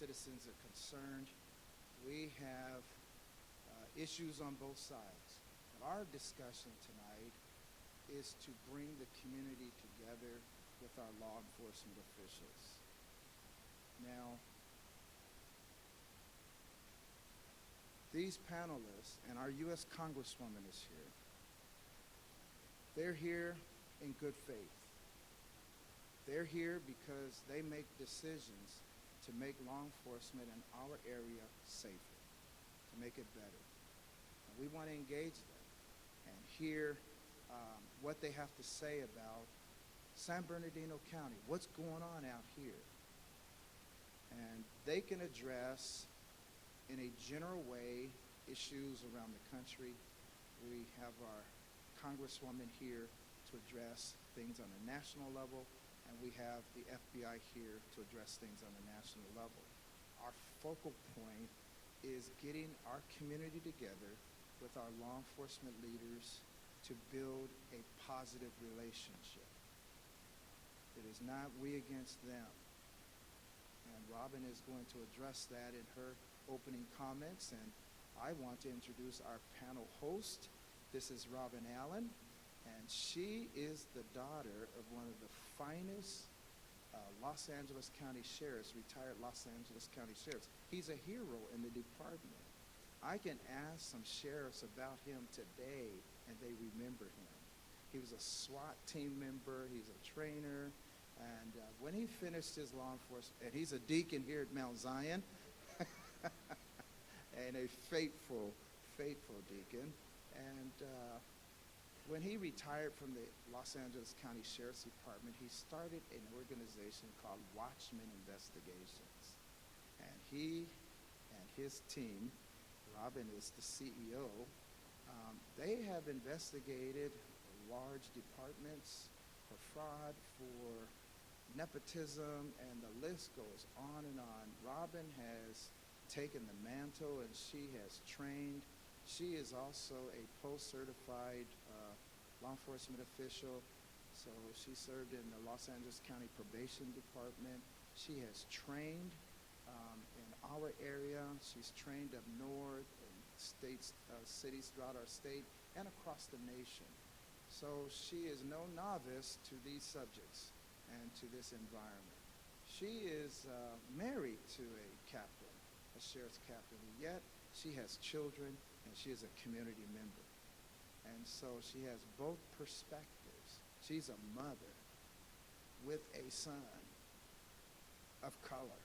citizens are concerned. We have issues on both sides. But our discussion tonight is to bring the community together with our law enforcement officials. Now, these panelists, and our U.S. Congresswoman is here, they're here in good faith. They're here because they make decisions to make law enforcement in our area safer, to make it better. And we want to engage them and hear what they have to say about San Bernardino County, what's going on out here. And they can address, in a general way, issues around the country. We have our Congresswoman here to address things on a national level, and we have the FBI here to address things on a national level. Our focal point is getting our community together with our law enforcement leaders to build a positive relationship. It is not we against them. And Robin is going to address that in her opening comments, and I want to introduce our panel host. This is Robin Allen, and she is the daughter of one of the finest Los Angeles County sheriffs, retired Los Angeles County sheriffs. He's a hero in the department. I can ask some sheriffs about him today, and they remember him. He was a SWAT team member, he's a trainer, and when he finished his law enforcement, and he's a deacon here at Mount Zion, and a faithful deacon. And when he retired from the Los Angeles County Sheriff's Department, he started an organization called Watchman Investigations. And he and his team, Robin is the CEO, they have investigated large departments for fraud, for nepotism, and the list goes on and on. Robin has taken the mantle, and she has trained. She is also a post-certified law enforcement official. So she served in the Los Angeles County Probation Department. She has trained in our area. She's trained up north in states, cities throughout our state and across the nation. So she is no novice to these subjects and to this environment. She is married to a captain, a sheriff's captain, and yet she has children and she is a community member. And so she has both perspectives. She's a mother with a son of color.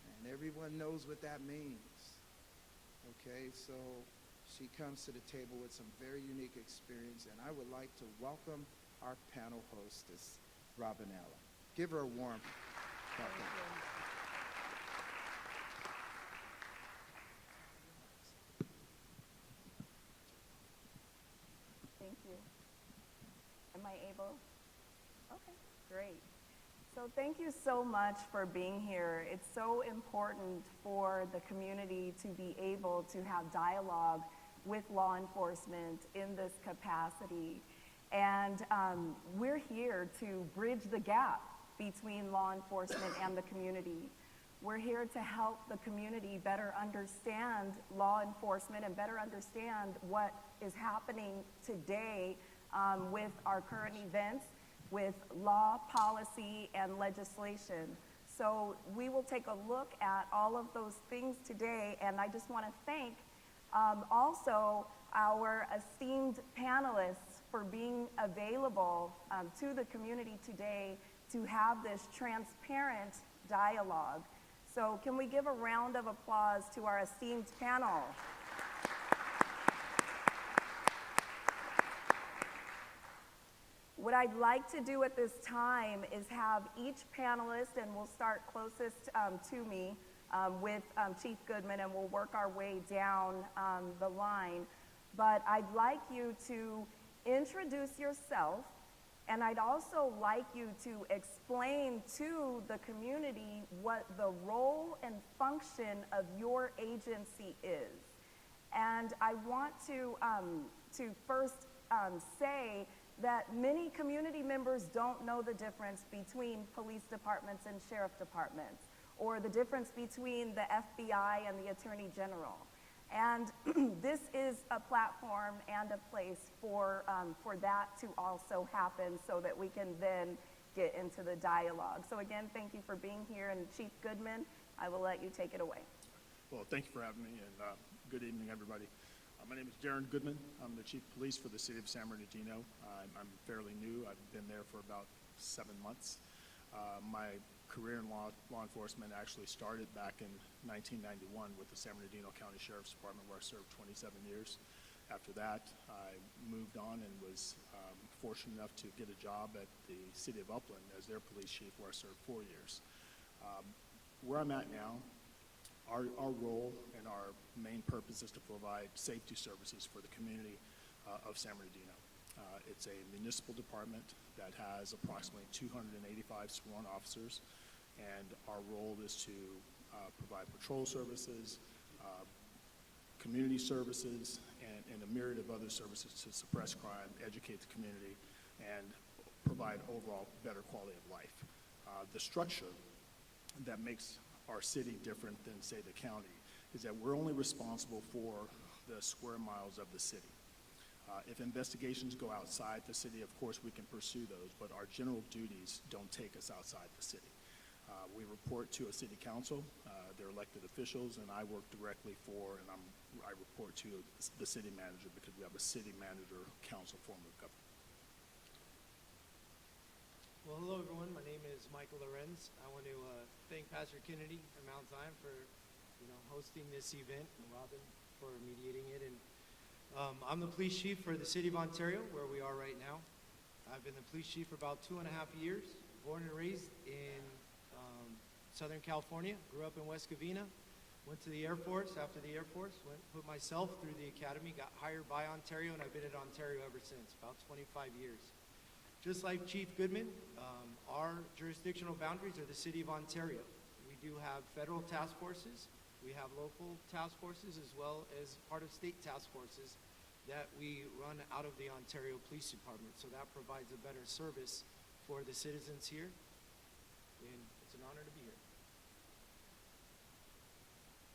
And everyone knows what that means. Okay, so she comes to the table with some very unique experience, and I would like to welcome our panel hostess, Robin Allen. Give her a warm welcome. Thank you. Am I able? Okay, great. So thank you so much for being here. It's so important for the community to be able to have dialogue with law enforcement in this capacity. And we're here to bridge the gap between law enforcement and the community. We're here to help the community better understand law enforcement and better understand what is happening today with our current events, with law, policy, and legislation. So we will take a look at all of those things today, and I just want to thank also our esteemed panelists for being available to the community today to have this transparent dialogue. So can we give a round of applause to our esteemed panel? What I'd like to do at this time is have each panelist, and we'll start closest to me with Chief Goodman, and we'll work our way down the line. But I'd like you to introduce yourself, and I'd also like you to explain to the community what the role and function of your agency is. And I want to first say that many community members don't know the difference between police departments and sheriff departments. or the difference between the FBI and the Attorney General. And this is a platform and a place for that to also happen so that we can then get into the dialogue. So again, thank you for being here, and Chief Goodman, I will let you take it away. Well, thank you for having me, and good evening, everybody. My name is Darren Goodman. I'm the Chief of Police for the City of San Bernardino. I'm fairly new. I've been there for about 7 months. My career in law enforcement actually started back in 1991 with the San Bernardino County Sheriff's Department, where I served 27 years. After that, I moved on and was fortunate enough to get a job at the City of Upland as their police chief, where I served 4 years. Where I'm at now, our role and our main purpose is to provide safety services for the community of San Bernardino. It's a municipal department that has approximately 285 sworn officers, and our role is to provide patrol services, community services, and a myriad of other services to suppress crime, educate the community, and provide overall better quality of life. The structure that makes our city different than, say, the county is that we're only responsible for the square miles of the city. If investigations go outside the city, of course we can pursue those, but our general duties don't take us outside the city. We report to a city council, they're elected officials, and I work directly for, and I report to the city manager, because we have a city manager council form of government. Well, hello everyone. My name is Michael Lorenz. I want to thank Pastor Kennedy and Mount Zion for, hosting this event, and Robin for mediating it. And I'm the police chief for the City of Ontario, where we are right now. I've been the police chief for about 2.5 years. Born and raised in Southern California. Grew up in West Covina. Went to the Air Force. After the Air Force, put myself through the academy. Got hired by Ontario, and I've been at Ontario ever since. About 25 years. Just like Chief Goodman, our jurisdictional boundaries are the City of Ontario. We do have federal task forces, we have local task forces, as well as part of state task forces that we run out of the Ontario Police Department. So that provides a better service for the citizens here, and it's an honor to be here.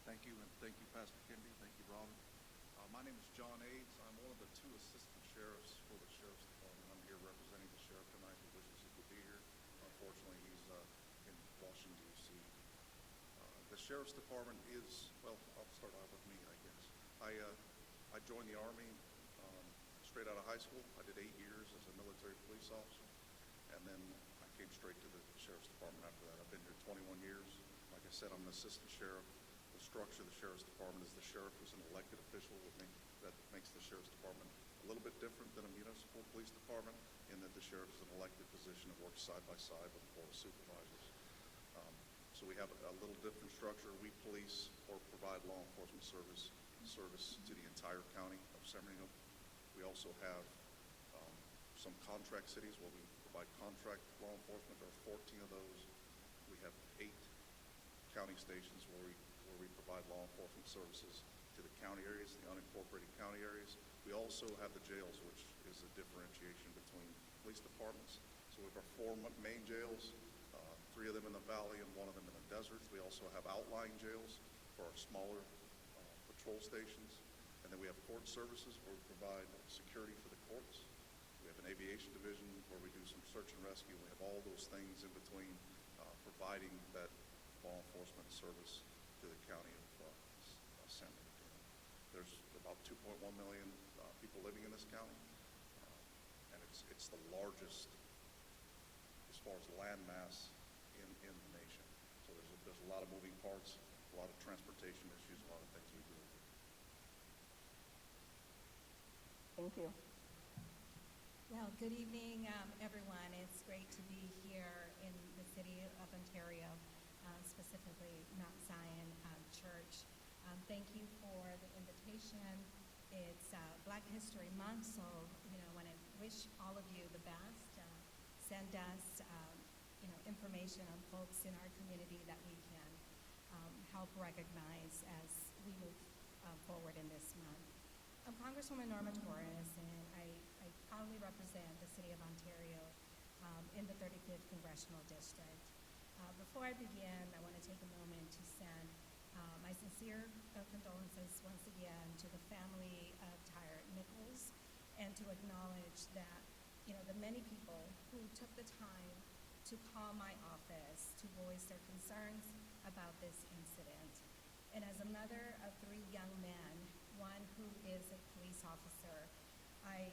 Thank you, and thank you, Pastor Kennedy. Thank you, Robin. My name is John Aids. I'm one of the 2 assistant sheriffs for the Sheriff's Department. I'm here representing the sheriff tonight, who wishes he could be here. Unfortunately, he's in Washington, D.C. The Sheriff's Department is, well, I'll start out with me, I guess. I joined the Army straight out of high school. I did 8 years as a military police officer, and then I came straight to the Sheriff's Department after that. I've been here 21 years. Like I said, I'm an assistant sheriff. The structure of the Sheriff's Department is the sheriff is an elected official. That makes the Sheriff's Department a little bit different than a municipal police department, in that the sheriff is an elected position and works side by side with the Board of Supervisors. So we have a little different structure. We police or provide law enforcement service to the entire county of San Bernardino. We also have some contract cities where we provide contract law enforcement. There are 14 of those. We have 8 county stations where we provide law enforcement services to the county areas, the unincorporated county areas. We also have the jails, which is a differentiation between police departments. So we have our 4 main jails, 3 of them in the valley and 1 of them in the deserts. We also have outlying jails for our smaller patrol stations. And then we have court services, where we provide security for the courts. We have an aviation division where we do some search and rescue. We have all those things in between, providing that law enforcement service to the county of San Bernardino. There's about 2.1 million people living in this county, and it's the largest as far as land mass in the nation. So there's a lot of moving parts, a lot of transportation issues, a lot of things we do. Thank you. Well, good evening, everyone. It's great to be here in the City of Ontario, specifically Mount Zion Church. Thank you for the invitation. It's Black History Month, so I want to wish all of you the best. Send us, information on folks in our community that we can help recognize as we move forward in this month. I'm Congresswoman Norma Torres, and I proudly represent the City of Ontario in the 35th Congressional District. Before I begin, I want to take a moment to send my sincere condolences once again to the family of Tyre Nichols, and to acknowledge that, the many people who took the time to call my office to voice their concerns about this incident. And as a mother of 3 young men, one who is a police officer, I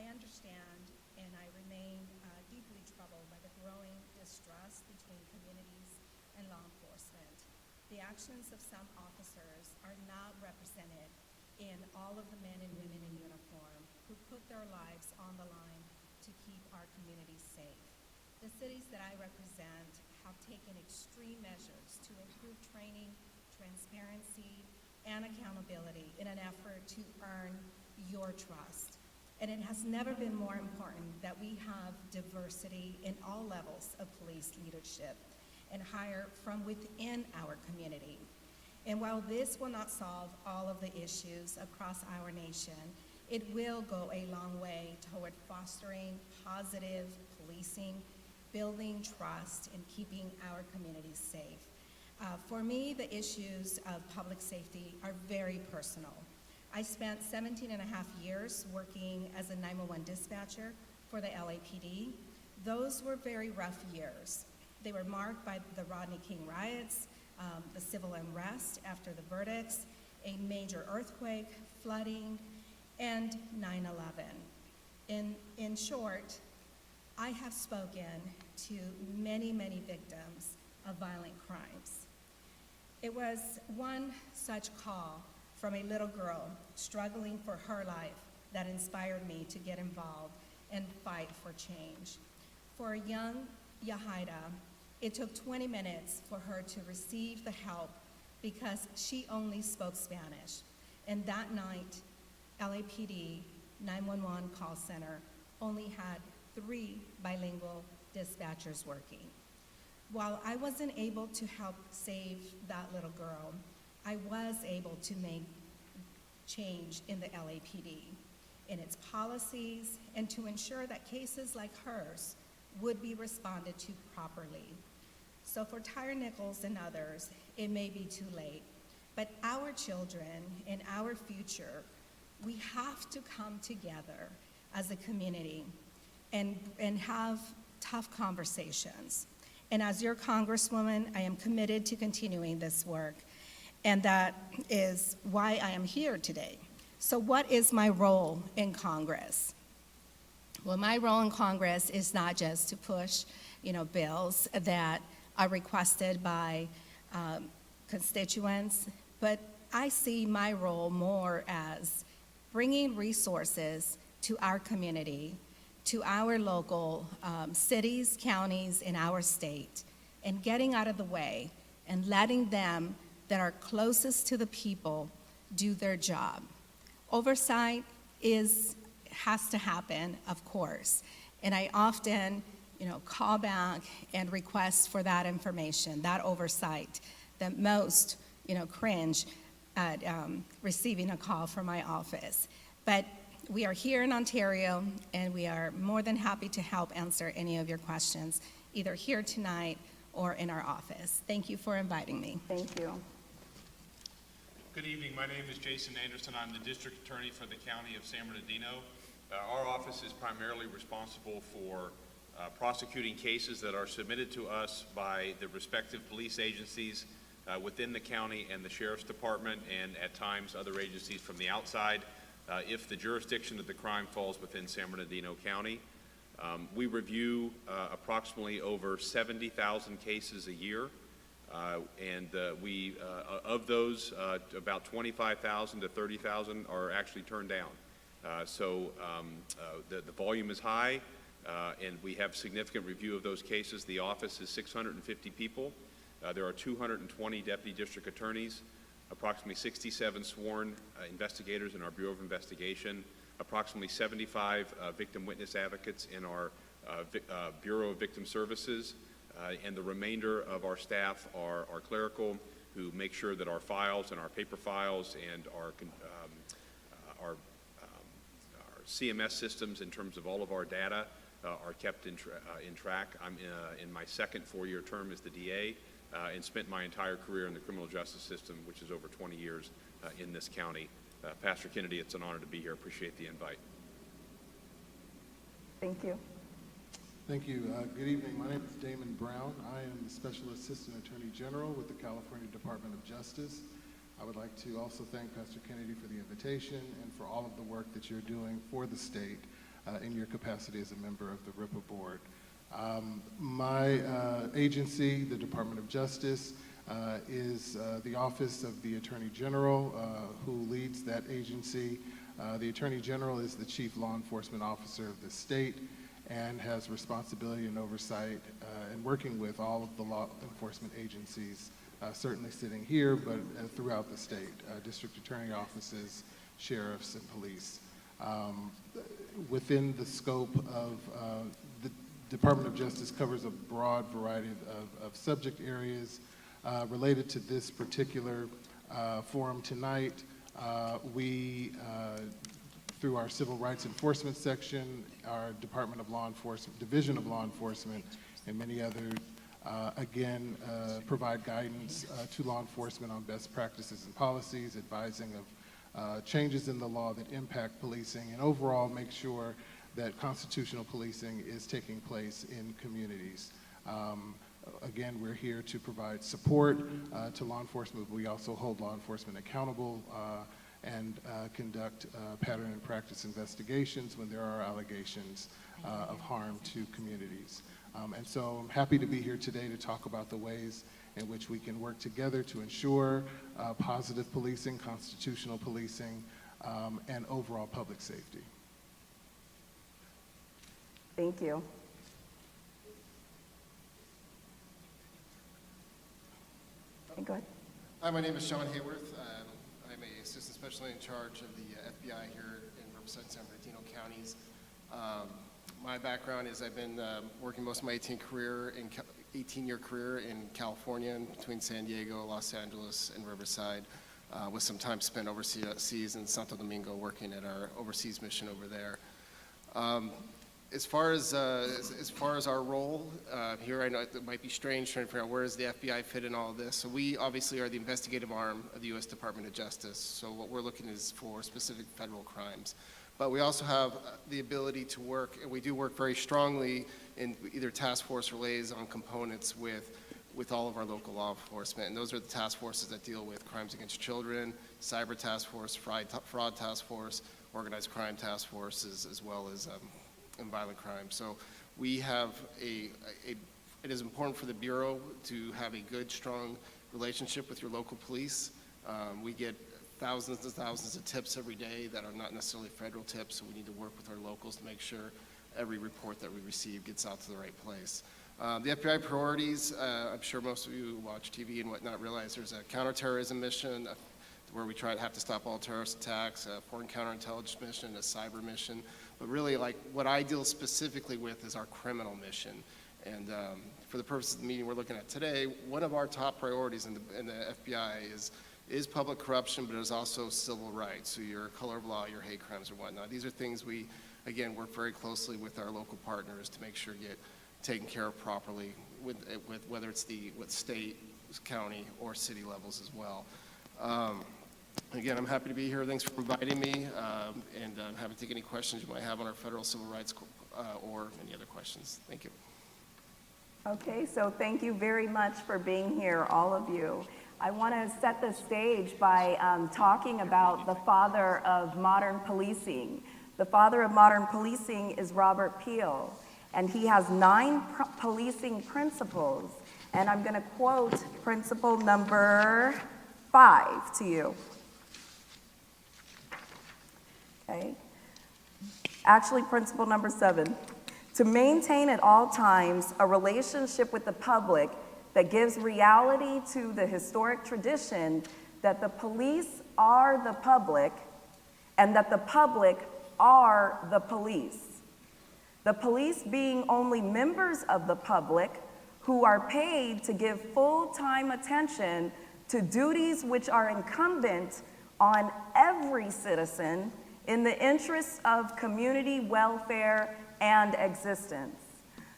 understand and I remain deeply troubled by the growing distrust between communities and law enforcement. The actions of some officers are not represented in all of the men and women in uniform who put their lives on the line to keep our communities safe. The cities that I represent have taken extreme measures to improve training, transparency, and accountability in an effort to earn your trust. And it has never been more important that we have diversity in all levels of police leadership and hire from within our community. And while this will not solve all of the issues across our nation, it will go a long way toward fostering positive policing, building trust, and keeping our communities safe. For me, the issues of public safety are very personal. I spent 17 and a half years working as a 911 dispatcher for the LAPD. Those were very rough years. They were marked by the Rodney King riots, the civil unrest after the verdicts, a major earthquake, flooding, and 9/11. In short, I have spoken to many, many victims of violent crimes. It was one such call from a little girl struggling for her life that inspired me to get involved and fight for change. For young Yahida, it took 20 minutes for her to receive the help because she only spoke Spanish. And that night, LAPD 911 call center only had 3 bilingual dispatchers working. While I wasn't able to help save that little girl, I was able to make change in the LAPD, in its policies, and to ensure that cases like hers would be responded to properly. So for Tyre Nichols and others, it may be too late, but our children and our future, we have to come together as a community and have tough conversations. And as your Congresswoman, I am committed to continuing this work. And that is why I am here today. So what is my role in Congress? Well, my role in Congress is not just to push, bills that are requested by constituents, but I see my role more as bringing resources to our community, to our local cities, counties, in our state, and getting out of the way and letting them that are closest to the people do their job. Oversight has to happen, of course, and I often, call back and request for that information, that oversight, that most, cringe at receiving a call from my office. But we are here in Ontario, and we are more than happy to help answer any of your questions, either here tonight or in our office. Thank you for inviting me. Thank you. Good evening. My name is Jason Anderson. I'm the District Attorney for the County of San Bernardino. Our office is primarily responsible for prosecuting cases that are submitted to us by the respective police agencies within the county and the Sheriff's Department, and at times other agencies from the outside, if the jurisdiction of the crime falls within San Bernardino County. We review approximately over 70,000 cases a year. Of those, about 25,000 to 30,000 are actually turned down. The volume is high, and we have significant review of those cases. The office is 650 people. There are 220 deputy district attorneys, approximately 67 sworn investigators in our Bureau of Investigation, approximately 75 victim witness advocates in our Bureau of Victim Services, and the remainder of our staff are clerical, who make sure that our files and our paper files and our CMS systems in terms of all of our data are kept in track. I'm in my second 4-year term as the DA and spent my entire career in the criminal justice system, which is over 20 years in this county. Pastor Kennedy, it's an honor to be here. Appreciate the invite. Thank you. Thank you. Good evening. My name is Damon Brown. I am the Special Assistant Attorney General with the California Department of Justice. I would like to also thank Pastor Kennedy for the invitation and for all of the work that you're doing for the state in your capacity as a member of the RIPA board. My agency, the Department of Justice, is the Office of the Attorney General, who leads that agency. The Attorney General is the Chief Law Enforcement Officer of the state and has responsibility and oversight in working with all of the law enforcement agencies, certainly sitting here, but throughout the state, district attorney offices, sheriffs, and police. Within the scope of the Department of Justice covers a broad variety of subject areas related to this particular forum tonight. We through our Civil Rights Enforcement section, our Department of Law Enforcement, Division of Law Enforcement, and many others, again, provide guidance to law enforcement on best practices and policies, advising of changes in the law that impact policing, and overall make sure that constitutional policing is taking place in communities. Again, we're here to provide support to law enforcement, but we also hold law enforcement accountable and conduct pattern and practice investigations when there are allegations of harm to communities. And so I'm happy to be here today to talk about the ways in which we can work together to ensure positive policing, constitutional policing, and overall public safety. Thank you. Okay, go ahead. Hi, my name is Sean Hayworth. I'm a assistant special agent in charge of the FBI here in Riverside, San Bernardino counties. My background is I've been working most of my 18-year career in California, between San Diego, Los Angeles, and Riverside, with some time spent overseas in Santo Domingo working at our overseas mission over there. As far as our role here, I know it might be strange trying to figure out where does the FBI fit in all of this. So we obviously are the investigative arm of the U.S. Department of Justice. So what we're looking is for specific federal crimes. But we also have the ability to work, and we do work very strongly in either task force or liaison components with all of our local law enforcement. And those are the task forces that deal with crimes against children, cyber task force, fraud task force, organized crime task forces, as well as and violent crime. So we have it is important for the Bureau to have a good, strong relationship with your local police. We get thousands and thousands of tips every day that are not necessarily federal tips, so we need to work with our locals to make sure every report that we receive gets out to the right place. The FBI priorities, I'm sure most of you who watch TV and whatnot realize there's a counterterrorism mission where we have to stop all terrorist attacks, a foreign counterintelligence mission, a cyber mission. But really, like, what I deal specifically with is our criminal mission. And for the purpose of the meeting we're looking at today, one of our top priorities in the FBI is public corruption, but it's also civil rights. So your color of law, your hate crimes, or whatnot. These are things we, again, work very closely with our local partners to make sure get taken care of properly, with whether it's with state, county, or city levels as well. Again, I'm happy to be here. Thanks for inviting me, and I'm happy to take any questions you might have on our federal civil rights or any other questions. Thank you. Okay, so thank you very much for being here, all of you. I want to set the stage by talking about the father of modern policing. The father of modern policing is Robert Peel, and he has 9 policing principles, and I'm going to quote principle number 5 to you. Okay. Actually, principle number 7. To maintain at all times a relationship with the public that gives reality to the historic tradition that the police are the public and that the public are the police. The police being only members of the public who are paid to give full-time attention to duties which are incumbent on every citizen in the interests of community welfare and existence.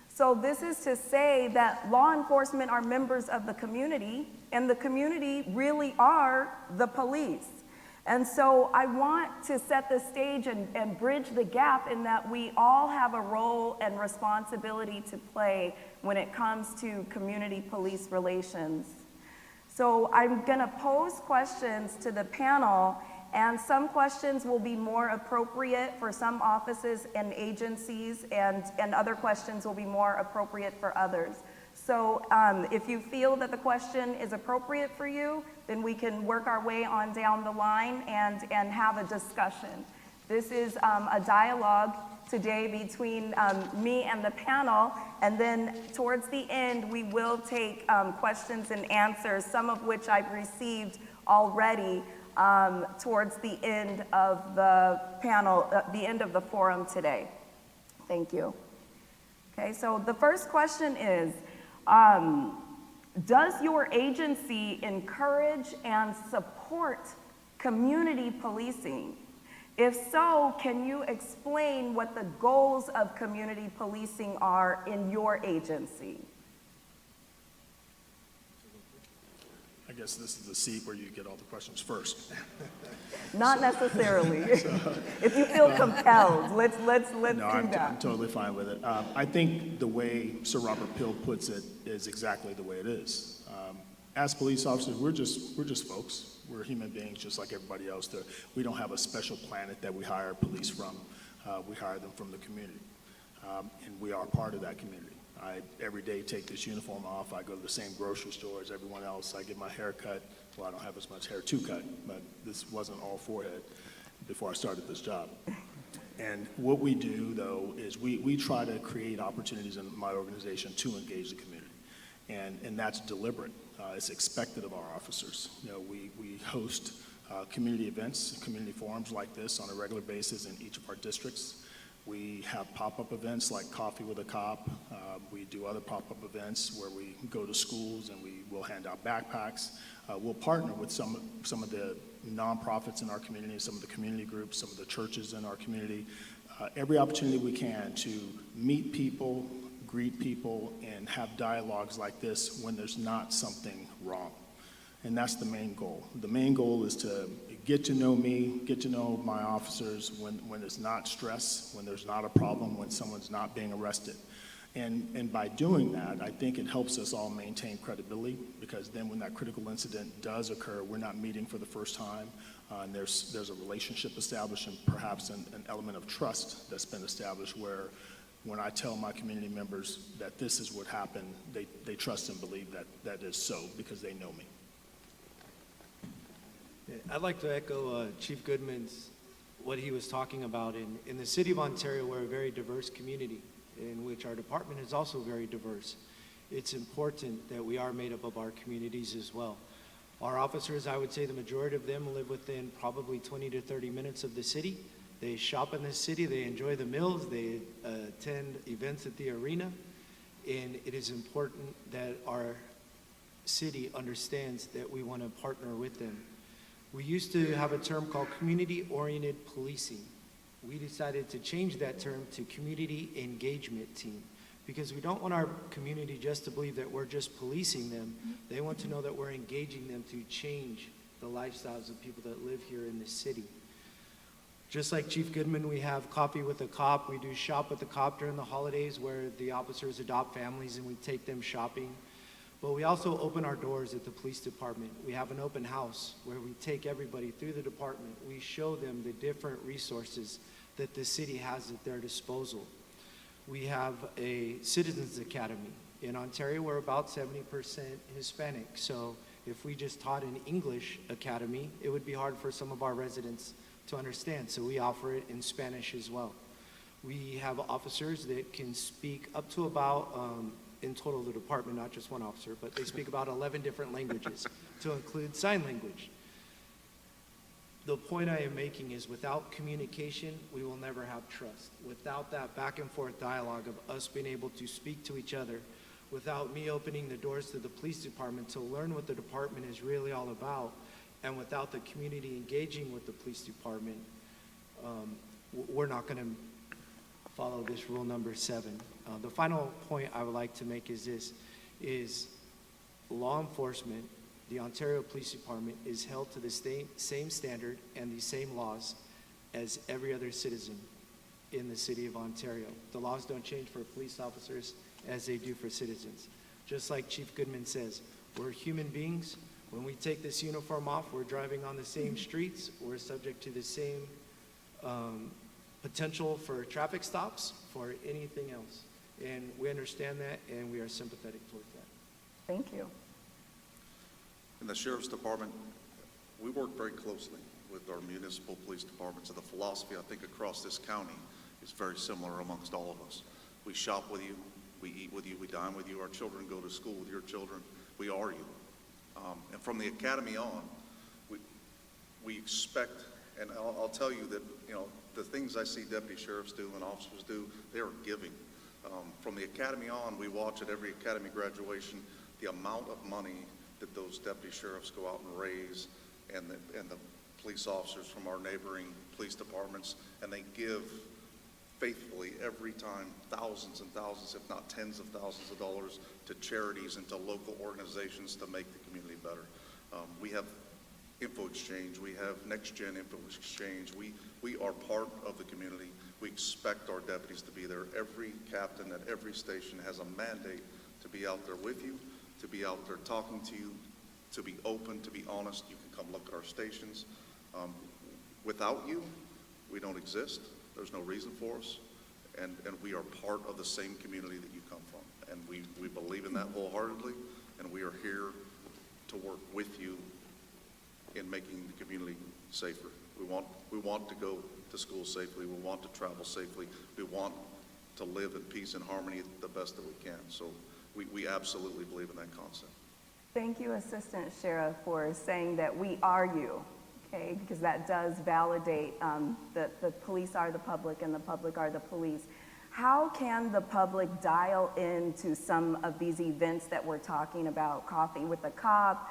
So this is to say that law enforcement are members of the community, and the community really are the police. And so I want to set the stage and bridge the gap in that we all have a role and responsibility to play when it comes to community police relations. So I'm going to pose questions to the panel, and some questions will be more appropriate for some offices and agencies, and other questions will be more appropriate for others. So if you feel that the question is appropriate for you, then we can work our way on down the line and have a discussion. This is a dialogue today between me and the panel, and then towards the end, we will take questions and answers, some of which I've received already towards the end of the panel, the end of the forum today. Thank you. Okay, so the first question is, does your agency encourage and support community policing? If so, can you explain what the goals of community policing are in your agency? I guess this is the seat where you get all the questions first. Not necessarily. If you feel compelled, let's do I'm that. totally fine with it. I think the way Sir Robert Peel puts it is exactly the way it is. As police officers, we're just folks. We're human beings just like everybody else. We don't have a special planet that we hire police from. We hire them from the community, and we are part of that community. I every day take this uniform off. I go to the same grocery store as everyone else. I get my hair cut. Well, I don't have as much hair to cut, but this wasn't all forehead before I started this job. And what we do, though, is we try to create opportunities in my organization to engage the community, and that's deliberate. It's expected of our officers. You know, we host community events, community forums like this on a regular basis in each of our districts. We have pop-up events like Coffee with a Cop. We do other pop-up events where we go to schools and we will hand out backpacks. We'll partner with some of the nonprofits in our community, some of the community groups, some of the churches in our community. Every opportunity we can to meet people, greet people, and have dialogues like this when there's not something wrong. And that's the main goal. The main goal is to get to know me, get to know my officers when it's not stress, when there's not a problem, when someone's not being arrested. And by doing that, I think it helps us all maintain credibility, because then when that critical incident does occur, we're not meeting for the first time, and there's a relationship established and perhaps an element of trust that's been established where when I tell my community members that this is what happened, they trust and believe that is so because they know me. I'd like to echo Chief Goodman's, what he was talking about. In the city of Ontario, we're a very diverse community in which our department is also very diverse. It's important that we are made up of our communities as well. Our officers, I would say the majority of them live within probably 20 to 30 minutes of the city. They shop in the city, they enjoy the meals, they attend events at the arena, and it is important that our city understands that we want to partner with them. We used to have a term called community-oriented policing. We decided to change that term to community engagement team, because we don't want our community just to believe that we're just policing them. They want to know that we're engaging them to change the lifestyles of people that live here in the city. Just like Chief Goodman, we have Coffee with a Cop. We do Shop with the Cop during the holidays where the officers adopt families and we take them shopping. But we also open our doors at the police department. We have an open house where we take everybody through the department. We show them the different resources that the city has at their disposal. We have a Citizens Academy. In Ontario, we're about 70% Hispanic. So if we just taught an English academy, it would be hard for some of our residents to understand. So we offer it in Spanish as well. We have officers that can speak up to about, in total the department, not just one officer, but they speak about 11 different languages to include sign language. The point I am making is without communication, we will never have trust. Without that back and forth dialogue of us being able to speak to each other, without me opening the doors to the police department to learn what the department is really all about, and without the community engaging with the police department, we're not going to follow this rule number 7. The final point I would like to make is this, is law enforcement, the Ontario Police Department is held to the same standard and the same laws as every other citizen in the city of Ontario. The laws don't change for police officers as they do for citizens. Just like Chief Goodman says, we're human beings. When we take this uniform off, we're driving on the same streets. We're subject to the same potential for traffic stops, for anything else. And we understand that, and we are sympathetic towards that. Thank you. In the Sheriff's Department, we work very closely with our municipal police departments, and the philosophy, I think, across this county is very similar amongst all of us. We shop with you, we eat with you, we dine with you, our children go to school with your children, we are you. And from the academy on, we expect, and I'll tell you that, you know, the things I see deputy sheriffs do and officers do, they are giving. From the academy on, we watch at every academy graduation the amount of money that those deputy sheriffs go out and raise, and the police officers from our neighboring police departments, and they give faithfully every time thousands and thousands, if not tens of thousands of dollars to charities and to local organizations to make the community better. We have info exchange, we have next gen info exchange. We are part of the community. We expect our deputies to be there. Every captain at every station has a mandate to be out there with you, to be out there talking to you, to be open, to be honest. You can come look at our stations. Without you, we don't exist. There's no reason for us. And we are part of the same community that you come from. And we believe in that wholeheartedly, and we are here to work with you in making the community safer. We want to go to school safely. We want to travel safely. We want to live in peace and harmony the best that we can. So we absolutely believe in that concept. Thank you, Assistant Sheriff, for saying that we are you, okay? Because that does validate that the police are the public and the public are the police. How can the public dial into some of these events that we're talking about, Coffee with the Cop,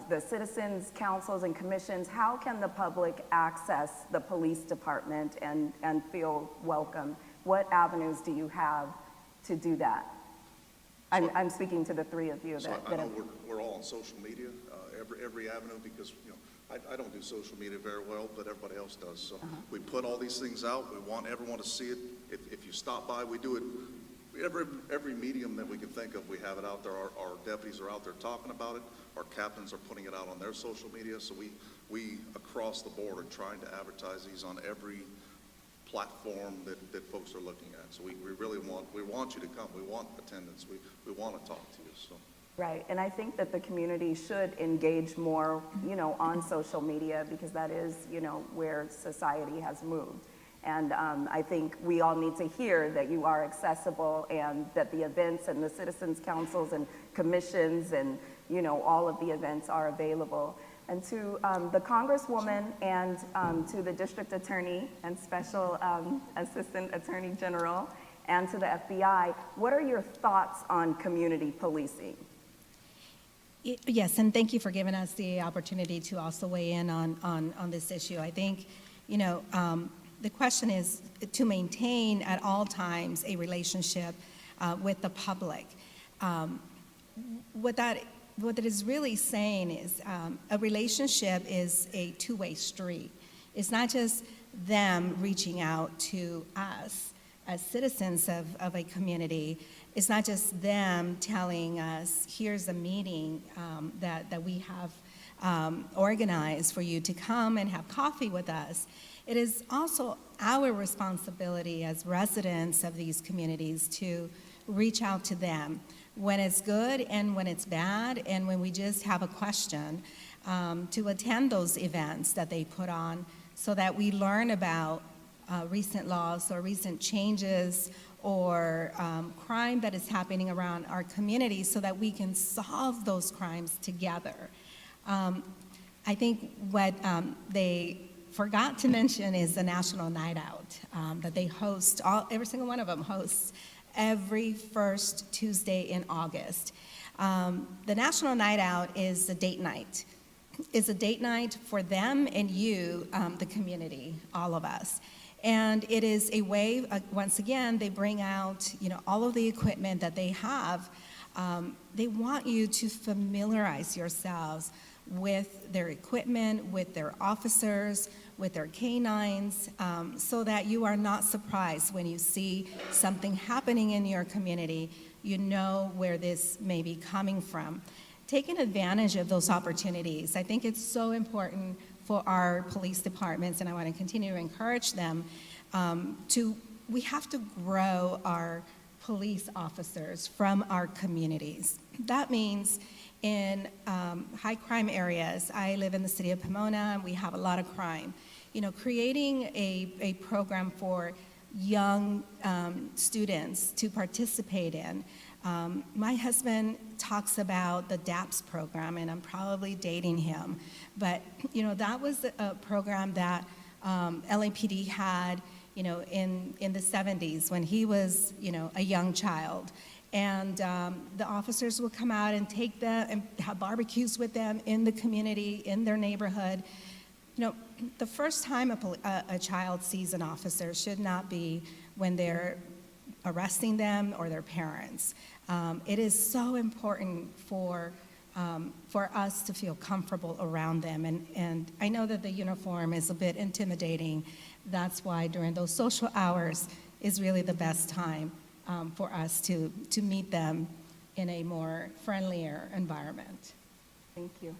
the citizens' councils and commissions? How can the public access the police department and feel welcome? What avenues do you have to do that? I'm speaking to the three of you. So I know we're all on social media, every avenue, because, you know, I don't do social media very well, but everybody else does. So we put all these things out. We want everyone to see it. If you stop by, we do it. Every medium that we can think of, we have it out there. Our deputies are out there talking about it. Our captains are putting it out on their social media. So we across the board are trying to advertise these on every platform that folks are looking at. So we really want you to come. We want attendance. We want to talk to you. So. Right, and I think that the community should engage more, you know, on social media, because that is, you know, where society has moved. And I think we all need to hear that you are accessible, and that the events and the citizens councils and commissions and, you know, all of the events are available. And to the Congresswoman and to the District Attorney and Special Assistant Attorney General and to the FBI, what are your thoughts on community policing? Yes, and thank you for giving us the opportunity to also weigh in on this issue. I think, you know, the question is to maintain at all times a relationship with the public. What it is really saying is a relationship is a two-way street. It's not just them reaching out to us as citizens of a community. It's not just them telling us, here's a meeting that we have organized for you to come and have coffee with us. It is also our responsibility as residents of these communities to reach out to them when it's good and when it's bad, and when we just have a question, to attend those events that they put on so that we learn about recent laws or recent changes or crime that is happening around our community so that we can solve those crimes together. I think what they forgot to mention is the National Night Out that they host, every single one of them hosts every first Tuesday in August. The National Night Out is a date night. It's a date night for them and you, the community, all of us. And it is a way, once again, they bring out, all of the equipment that they have. They want you to familiarize yourselves with their equipment, with their officers, with their canines, so that you are not surprised when you see something happening in your community. You know where this may be coming from. Taking advantage of those opportunities, I think it's so important for our police departments, and I want to continue to encourage them we have to grow our police officers from our communities. That means in high crime areas, I live in the city of Pomona, and we have a lot of crime. Creating a program for young students to participate in. My husband talks about the DAPS program, and I'm probably dating him, but that was a program that LAPD had in the 70s when he was a young child. And the officers would come out and take them and have barbecues with them in the community, in their neighborhood. The first time a child sees an officer should not be when they're arresting them or their parents. It is so important for us to feel comfortable around them. And I know that the uniform is a bit intimidating. That's why during those social hours is really the best time for us to meet them in a more friendlier environment. Thank you.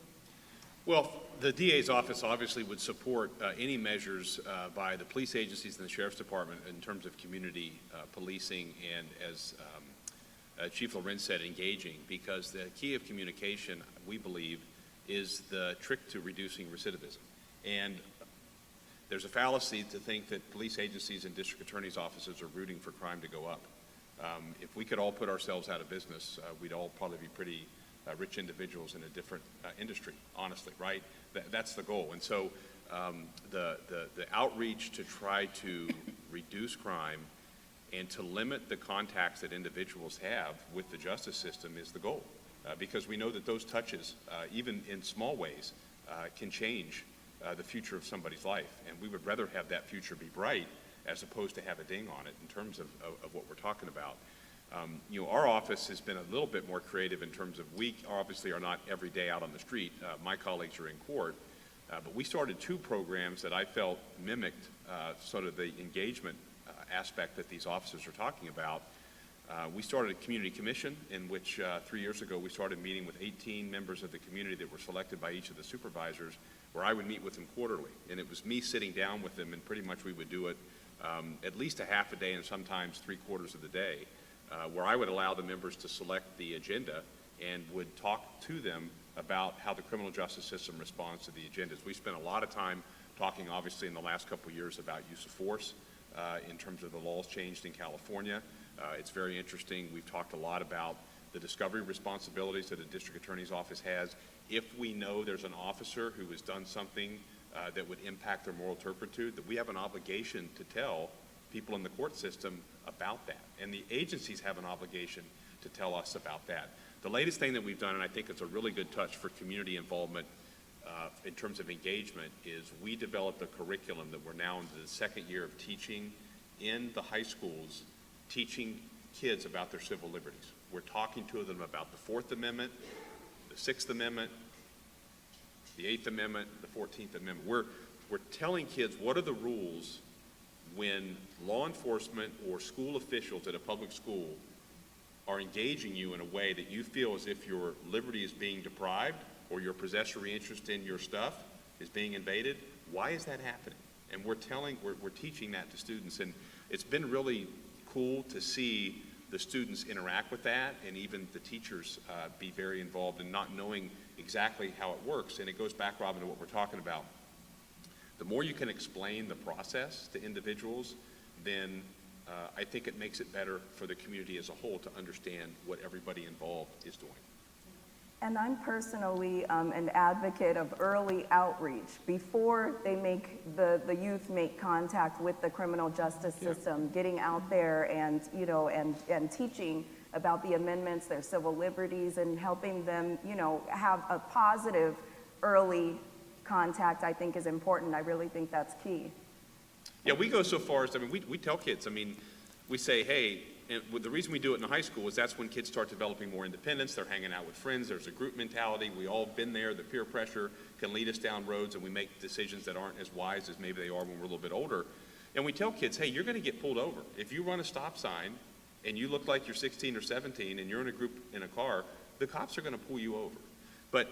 Well, the DA's office obviously would support any measures by the police agencies and the Sheriff's Department in terms of community policing and, as Chief Lorenz said, engaging, because the key of communication, we believe, is the trick to reducing recidivism. And there's a fallacy to think that police agencies and district attorneys' offices are rooting for crime to go up. If we could all put ourselves out of business, we'd all probably be pretty rich individuals in a different industry, honestly, right? That's the goal. And so the outreach to try to reduce crime and to limit the contacts that individuals have with the justice system is the goal. Because we know that those touches, even in small ways, can change the future of somebody's life. And we would rather have that future be bright as opposed to have a ding on it in terms of what we're talking about. Our office has been a little bit more creative in terms of we obviously are not every day out on the street. My colleagues are in court. But we started two programs that I felt mimicked sort of the engagement aspect that these officers are talking about. We started a community commission in which 3 years ago we started meeting with 18 members of the community that were selected by each of the supervisors, where I would meet with them quarterly. And it was me sitting down with them, and pretty much we would do it at least a half a day and sometimes 3/4 of the day, where I would allow the members to select the agenda and would talk to them about how the criminal justice system responds to the agendas. We spent a lot of time talking, obviously, in the last couple of years about use of force in terms of the laws changed in California. It's very interesting. We've talked a lot about the discovery responsibilities that a district attorney's office has. If we know there's an officer who has done something that would impact their moral turpitude, that we have an obligation to tell people in the court system about that. And the agencies have an obligation to tell us about that. The latest thing that we've done, and I think it's a really good touch for community involvement in terms of engagement, is we developed a curriculum that we're now into the second year of teaching in the high schools, teaching kids about their civil liberties. We're talking to them about the Fourth Amendment, the Sixth Amendment, the Eighth Amendment, the 14th Amendment. We're telling kids what are the rules when law enforcement or school officials at a public school are engaging you in a way that you feel as if your liberty is being deprived or your possessory interest in your stuff is being invaded. Why is that happening? And we're teaching that to students, and it's been really cool to see the students interact with that, and even the teachers be very involved in not knowing exactly how it works. And it goes back, Robin, to what we're talking about. The more you can explain the process to individuals, then I think it makes it better for the community as a whole to understand what everybody involved is doing. And I'm personally an advocate of early outreach before they the youth make contact with the criminal justice system, getting out there and teaching about the amendments, their civil liberties, and helping them, have a positive early contact, I think is important. I really think that's key. Yeah, we go so far as, I mean, we tell kids, I mean, we say, hey, and the reason we do it in high school is that's when kids start developing more independence. They're hanging out with friends. There's a group mentality. We all been there. The peer pressure can lead us down roads, and we make decisions that aren't as wise as maybe they are when we're a little bit older. And we tell kids, hey, you're going to get pulled over. If you run a stop sign and you look like you're 16 or 17 and you're in a group in a car, the cops are going to pull you over. But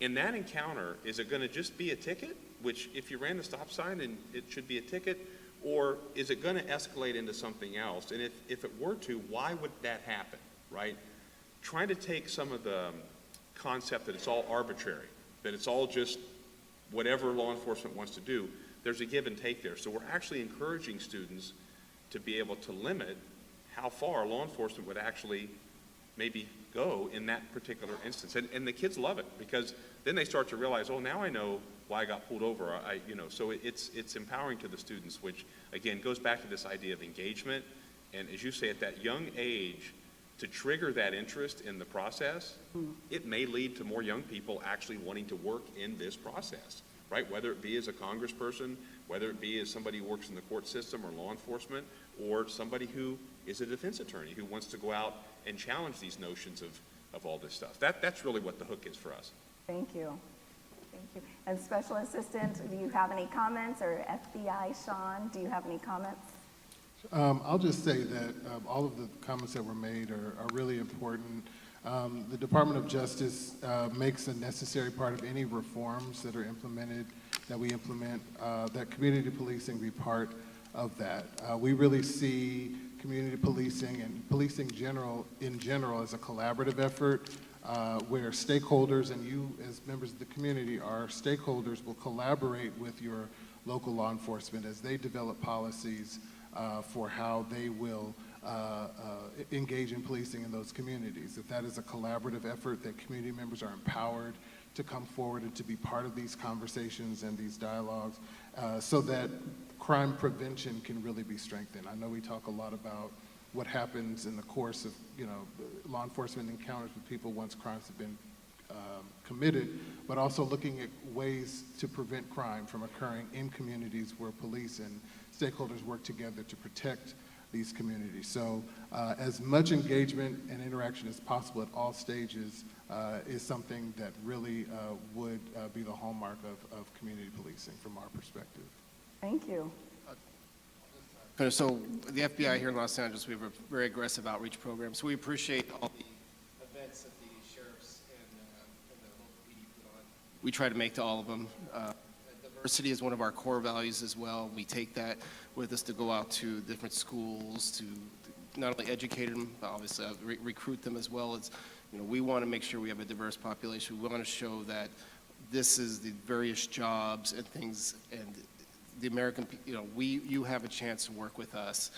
in that encounter, is it going to just be a ticket, which if you ran the stop sign and it should be a ticket, or is it going to escalate into something else? And if it were to, why would that happen, right? Trying to take some of the concept that it's all arbitrary, that it's all just whatever law enforcement wants to do, there's a give and take there. So we're actually encouraging students to be able to limit how far law enforcement would actually maybe go in that particular instance. And the kids love it, because then they start to realize, oh, now I know why I got pulled over. So it's empowering to the students, which again goes back to this idea of engagement. And as you say, at that young age, to trigger that interest in the process, it may lead to more young people actually wanting to work in this process, right? Whether it be as a congressperson, whether it be as somebody who works in the court system or law enforcement, or somebody who is a defense attorney who wants to go out and challenge these notions of all this stuff. That's really what the hook is for us. Thank you. Thank you. And Special Assistant, do you have any comments? Or FBI, Sean, do you have any comments? I'll just say that all of the comments that were made are really important. The Department of Justice makes a necessary part of any reforms that are implemented, that we implement, that community policing be part of that. We really see community policing and policing in general as a collaborative effort where stakeholders, and you as members of the community are stakeholders, will collaborate with your local law enforcement as they develop policies for how they will engage in policing in those communities. If that is a collaborative effort, that community members are empowered to come forward and to be part of these conversations and these dialogues so that crime prevention can really be strengthened. I know we talk a lot about what happens in the course of, law enforcement encounters with people once crimes have been committed, but also looking at ways to prevent crime from occurring in communities where police and stakeholders work together to protect these communities. So as much engagement and interaction as possible at all stages is something that really would be the hallmark of community policing from our perspective. Thank you. So the FBI here in Los Angeles, we have a very aggressive outreach program. So we appreciate all the events that the sheriffs and the local PD put on. We try to make to all of them. Diversity is one of our core values as well. We take that with us to go out to different schools to not only educate them, but obviously recruit them as well. As we want to make sure we have a diverse population. We want to show that this is the various jobs and things, and the American, you have a chance to work with us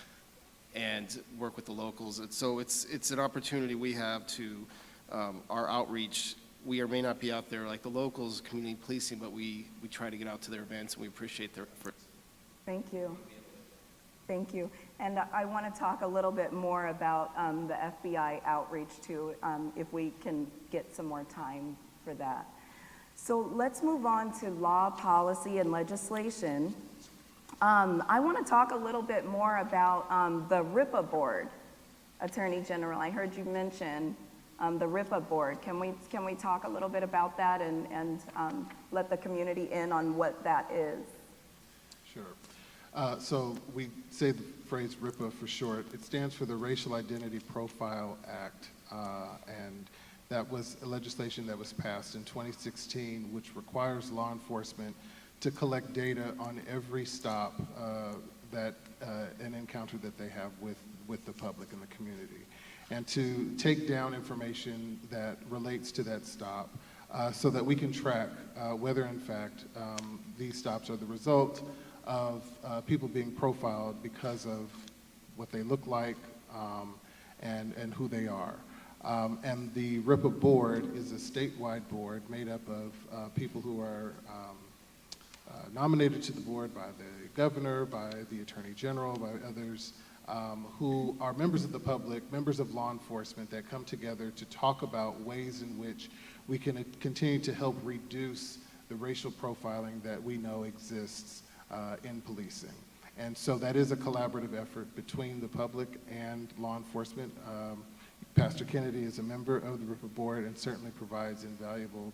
and work with the locals. And so it's an opportunity we have to our outreach. We may not be out there like the locals, community policing, but we try to get out to their events, and we appreciate their efforts. Thank you. Thank you. And I want to talk a little bit more about the FBI outreach too, if we can get some more time for that. So let's move on to law, policy, and legislation. I want to talk a little bit more about the RIPA board, Attorney General. I heard you mention the RIPA board. Can we talk a little bit about that and let the community in on what that is? Sure. So we say the phrase RIPA for short. It stands for the Racial Identity Profile Act, and that was a legislation that was passed in 2016, which requires law enforcement to collect data on every stop an encounter that they have with the public and the community, and to take down information that relates to that stop so that we can track whether in fact these stops are the result of people being profiled because of what they look like and who they are. And the RIPA board is a statewide board made up of people who are nominated to the board by the governor, by the attorney general, by others, who are members of the public, members of law enforcement that come together to talk about ways in which we can continue to help reduce the racial profiling that we know exists in policing. And so that is a collaborative effort between the public and law enforcement. Pastor Kennedy is a member of the RIPA board and certainly provides invaluable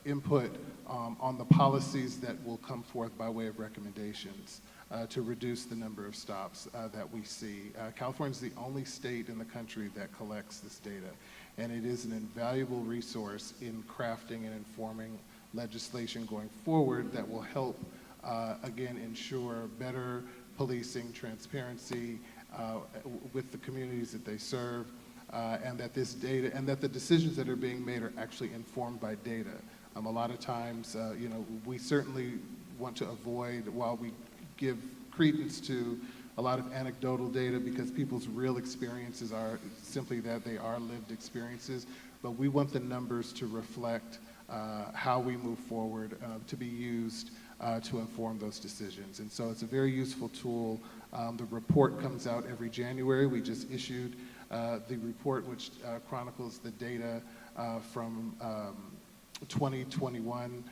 input on the policies that will come forth by way of recommendations to reduce the number of stops that we see. California is the only state in the country that collects this data, and it is an invaluable resource in crafting and informing legislation going forward that will help, again, ensure better policing, transparency with the communities that they serve, and that this data, and that the decisions that are being made are actually informed by data. A lot of times, you know, we certainly want to avoid, while we give credence to a lot of anecdotal data because people's real experiences are simply that they are lived experiences, but we want the numbers to reflect how we move forward to be used to inform those decisions. And so it's a very useful tool. The report comes out every January. We just issued the report which chronicles the data from 2021,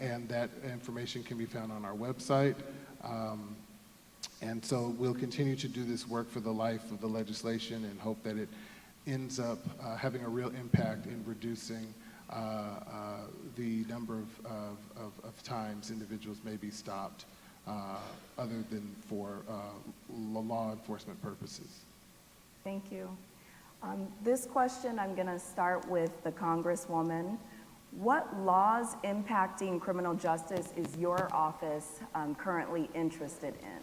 and that information can be found on our website. And so we'll continue to do this work for the life of the legislation and hope that it ends up having a real impact in reducing the number of times individuals may be stopped other than for law enforcement purposes. Thank you. This question, I'm going to start with the Congresswoman. What laws impacting criminal justice is your office currently interested in?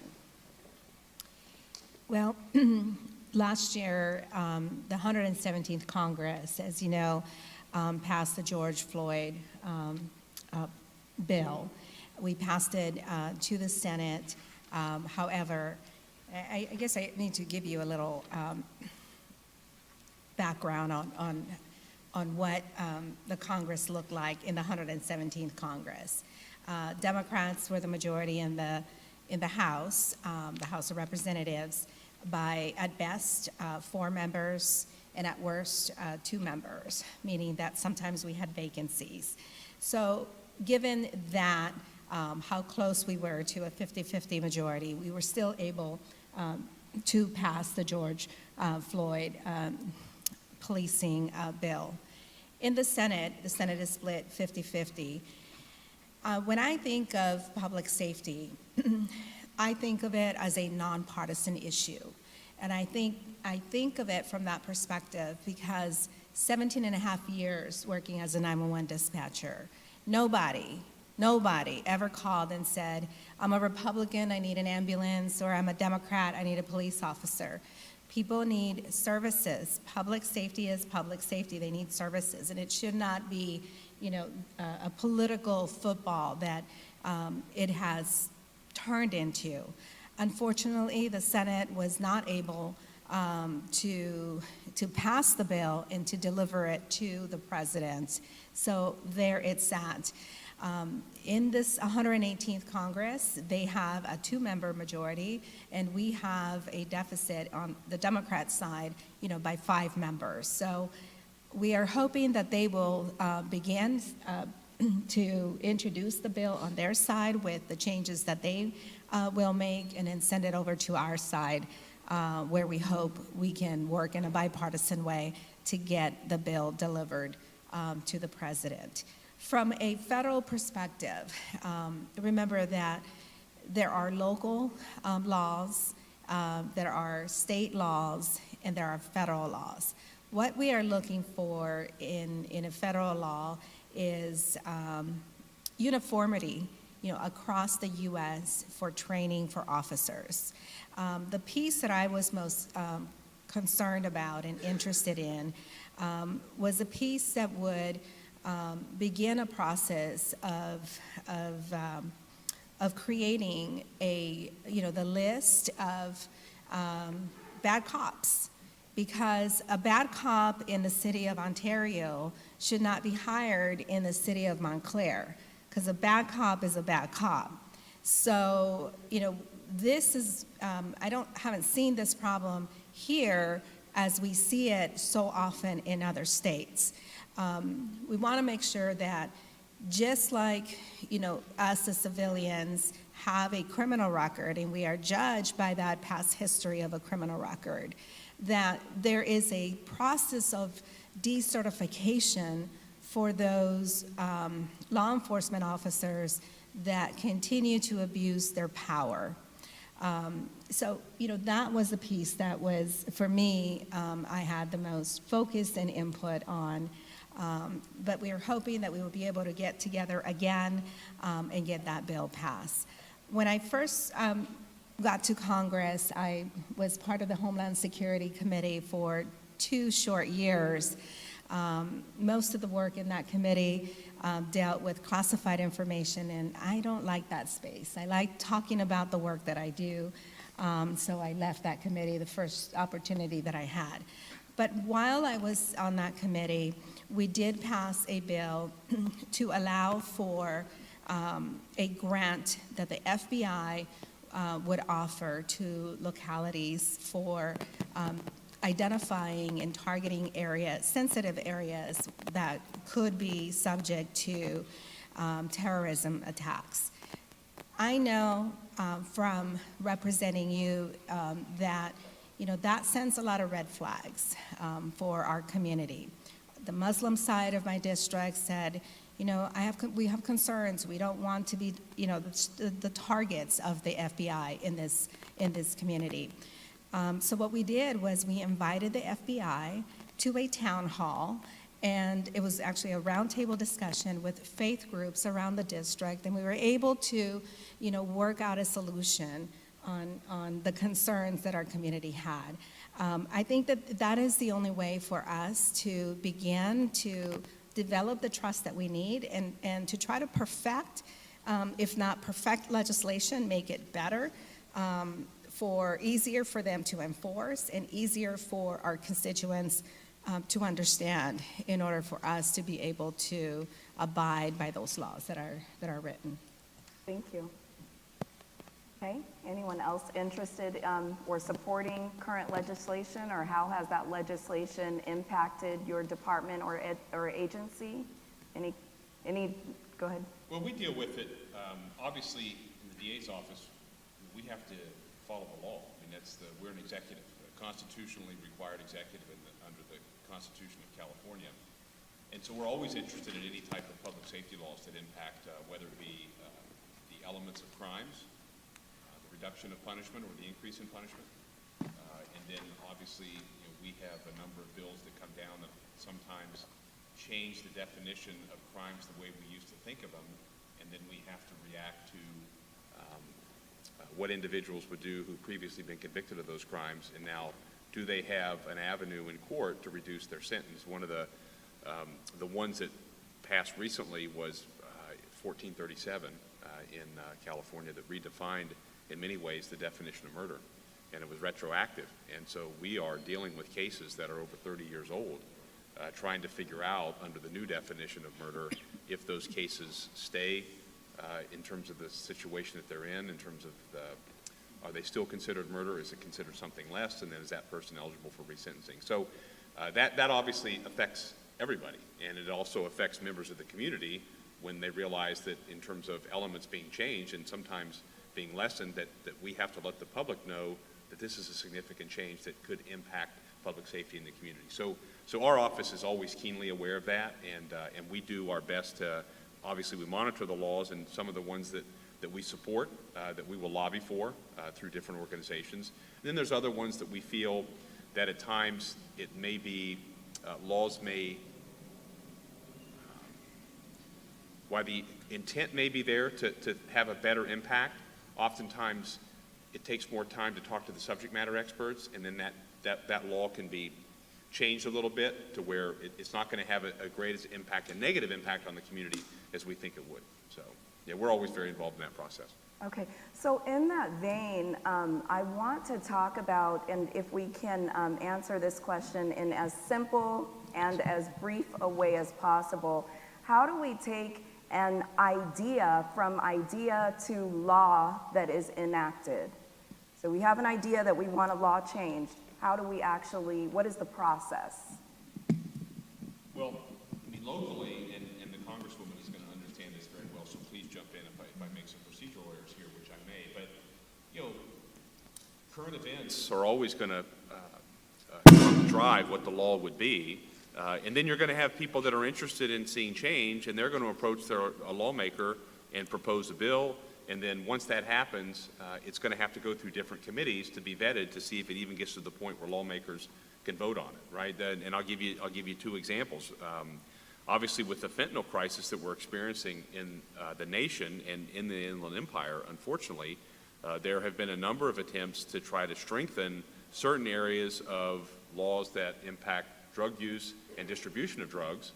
Well, last year, the 117th Congress, as you know, passed the George Floyd bill. We passed it to the Senate. However, I guess I need to give you a little background on what the Congress looked like in the 117th Congress. Democrats were the majority in the House of Representatives, by at best 4 members and at worst 2 members, meaning that sometimes we had vacancies. So given that, how close we were to a 50-50 majority, we were still able to pass the George Floyd policing bill. In the Senate is split 50-50. When I think of public safety, I think of it as a nonpartisan issue. And I think of it from that perspective because 17 and a half years working as a 911 dispatcher, nobody ever called and said, I'm a Republican, I need an ambulance, or I'm a Democrat, I need a police officer. People need services. Public safety is public safety. They need services. And it should not be, you know, a political football that it has turned into. Unfortunately, the Senate was not able to pass the bill and to deliver it to the president. So there it sat. In this 118th Congress, they have a 2-member majority, and we have a deficit on the Democrat side, you know, by 5 members. So we are hoping that they will begin to introduce the bill on their side with the changes that they will make, and then send it over to our side, where we hope we can work in a bipartisan way to get the bill delivered to the president. From a federal perspective, remember that there are local laws, there are state laws, and there are federal laws. What we are looking for in a federal law is uniformity, you know, across the U.S. for training for officers. The piece that I was most concerned about and interested in was a piece that would begin a process of creating a, you know, the list of bad cops, because a bad cop in the city of Ontario should not be hired in the city of Montclair, because a bad cop is a bad cop. So, you know, this is, haven't seen this problem here as we see it so often in other states. We want to make sure that just like, us as civilians have a criminal record and we are judged by that past history of a criminal record, that there is a process of decertification for those law enforcement officers that continue to abuse their power. So, that was the piece that was, for me, I had the most focus and input on. But we are hoping that we will be able to get together again and get that bill passed. When I first got to Congress, I was part of the Homeland Security Committee for 2 short years. Most of the work in that committee dealt with classified information, and I don't like that space. I like talking about the work that I do, so I left that committee the first opportunity that I had. But while I was on that committee, we did pass a bill to allow for a grant that the FBI would offer to localities for identifying and targeting sensitive areas that could be subject to terrorism attacks. I know from representing you that that sends a lot of red flags for our community. The Muslim side of my district said, we have concerns. We don't want to be, the targets of the FBI in this community. So what we did was we invited the FBI to a town hall, and it was actually a roundtable discussion with faith groups around the district, and we were able to, work out a solution on the concerns that our community had. I think that is the only way for us to begin to develop the trust that we need and to try to perfect, if not perfect legislation, make it better, easier for them to enforce and easier for our constituents to understand in order for us to be able to abide by those laws that are written. Thank you. Okay, anyone else interested or supporting current legislation, or how has that legislation impacted your department or agency? Any, go ahead. Well, we deal with it, obviously, in the DA's office, we have to follow the law. I mean, we're an executive, a constitutionally required executive under the Constitution of California. And so we're always interested in any type of public safety laws that impact, whether it be the elements of crimes, the reduction of punishment or the increase in punishment. And then obviously, we have a number of bills that come down that sometimes change the definition of crimes the way we used to think of them, and then we have to react to what individuals would do who previously been convicted of those crimes, and now do they have an avenue in court to reduce their sentence. One of the ones that passed recently was 1437 in California that redefined in many ways the definition of murder, and it was retroactive. And so we are dealing with cases that are over 30 years old, trying to figure out under the new definition of murder if those cases stay in terms of the situation that they're in terms of are they still considered murder? Is it considered something less? And then is that person eligible for resentencing? So that obviously affects everybody, and it also affects members of the community when they realize that in terms of elements being changed and sometimes being lessened, that we have to let the public know that this is a significant change that could impact public safety in the community. So our office is always keenly aware of that, and we do our best to, obviously we monitor the laws, and some of the ones that we support, that we will lobby for through different organizations. And then there's other ones that we feel that at times it may be, laws may, while the intent may be there to have a better impact, oftentimes it takes more time to talk to the subject matter experts, and then that law can be changed a little bit to where it's not going to have a great impact, a negative impact on the community as we think it would. So, yeah, we're always very involved in that process. Okay, so in that vein, I want to talk about, and if we can answer this question in as simple and as brief a way as possible, how do we take an idea from idea to law that is enacted? So we have an idea that we want a law changed. How do we actually, what is the process? Well, I mean, locally, and the Congresswoman is going to understand jump in if I make some procedural errors here, which I may. But, you know, current events are always going to drive what the law would be. And then you're going to have people that are interested in seeing change, and they're going to approach a lawmaker and propose a bill. And then once that happens, it's going to have to go through different committees to be vetted to see if it even gets to the point where lawmakers can vote on it, right? And I'll give you two examples. Obviously, with the fentanyl crisis that we're experiencing in the nation and in the Inland Empire, unfortunately, there have been a number of attempts to try to strengthen certain areas of laws that impact drug use and distribution of drugs.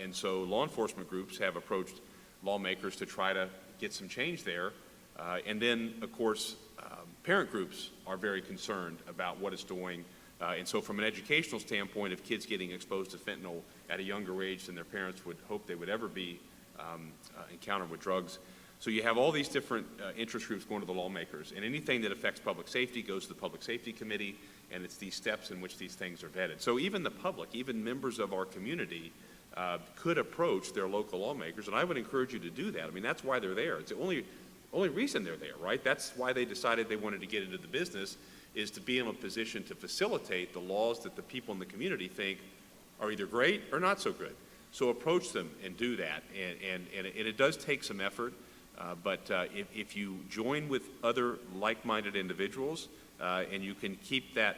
And so law enforcement groups have approached lawmakers to try to get some change there. And then, of course, parent groups are very concerned about what it's doing. And so from an educational standpoint, if kids getting exposed to fentanyl at a younger age than their parents would hope they would ever be encountered with drugs. So you have all these different interest groups going to the lawmakers, and anything that affects public safety goes to the Public Safety Committee, and it's these steps in which these things are vetted. So even the public, even members of our community, could approach their local lawmakers, and I would encourage you to do that. I mean, that's why they're there. It's the only reason they're there, right? That's why they decided they wanted to get into the business, is to be in a position to facilitate the laws that the people in the community think are either great or not so good. So approach them and do that, and it does take some effort, but if you join with other like-minded individuals and you can keep that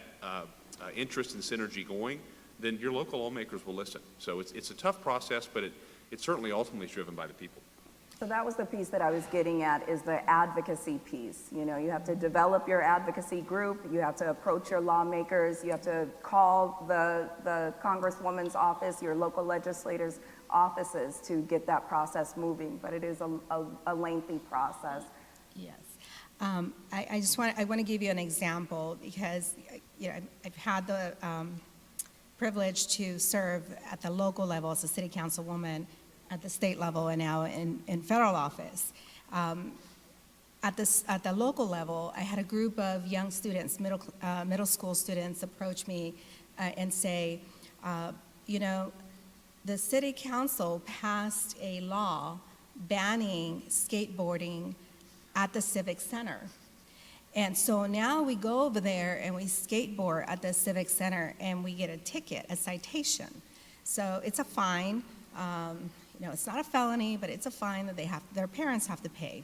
interest and synergy going, then your local lawmakers will listen. So it's a tough process, but it certainly ultimately is driven by the people. So that was the piece that I was getting at, is the advocacy piece. You know, you have to develop your advocacy group, you have to approach your lawmakers, you have to call the Congresswoman's office, your local legislators' offices to get that process moving, but it is a lengthy process. Yes. I want to give you an example, because I've had the privilege to serve at the local level as a city councilwoman, at the state level, and now in federal office. At the local level, I had a group of young students, middle school students, approach me and say, the city council passed a law banning skateboarding at the Civic Center. And so now we go over there and we skateboard at the Civic Center and we get a ticket, a citation. So it's a fine. It's not a felony, but it's a fine that their parents have to pay.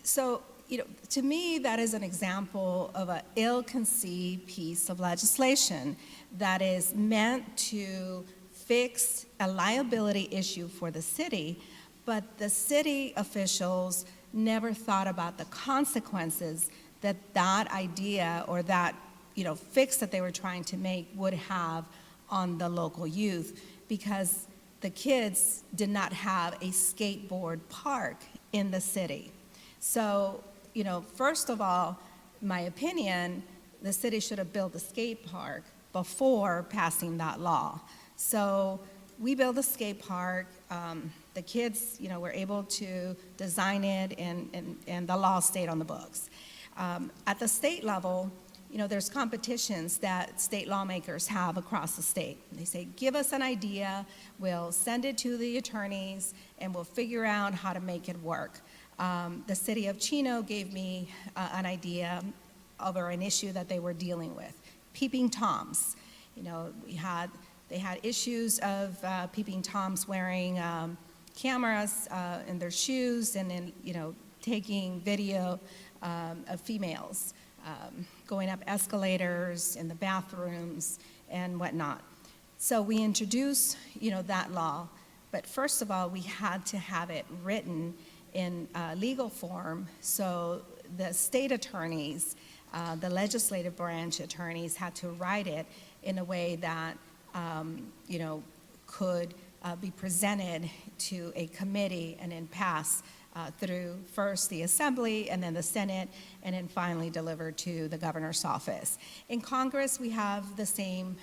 To me, that is an example of an ill-conceived piece of legislation that is meant to fix a liability issue for the city, but the city officials never thought about the consequences that idea or that fix that they were trying to make would have on the local youth, because the kids did not have a skateboard park in the city. So, first of all, my opinion, the city should have built a skate park before passing that law. So we built a skate park. The kids, were able to design it, and the law stayed on the books. At the state level, there's competitions that state lawmakers have across the state. They say, give us an idea, we'll send it to the attorneys, and we'll figure out how to make it work. The city of Chino gave me an idea over an issue that they were dealing with, peeping Toms. They had issues of peeping Toms wearing cameras in their shoes, and then, taking video of females going up escalators in the bathrooms and whatnot. So we introduced, that law, but first of all, we had to have it written in legal form, so the state attorneys, the legislative branch attorneys had to write it in a way that, could be presented to a committee and then pass through first the Assembly and then the Senate, and then finally delivered to the governor's office. In Congress, we have the same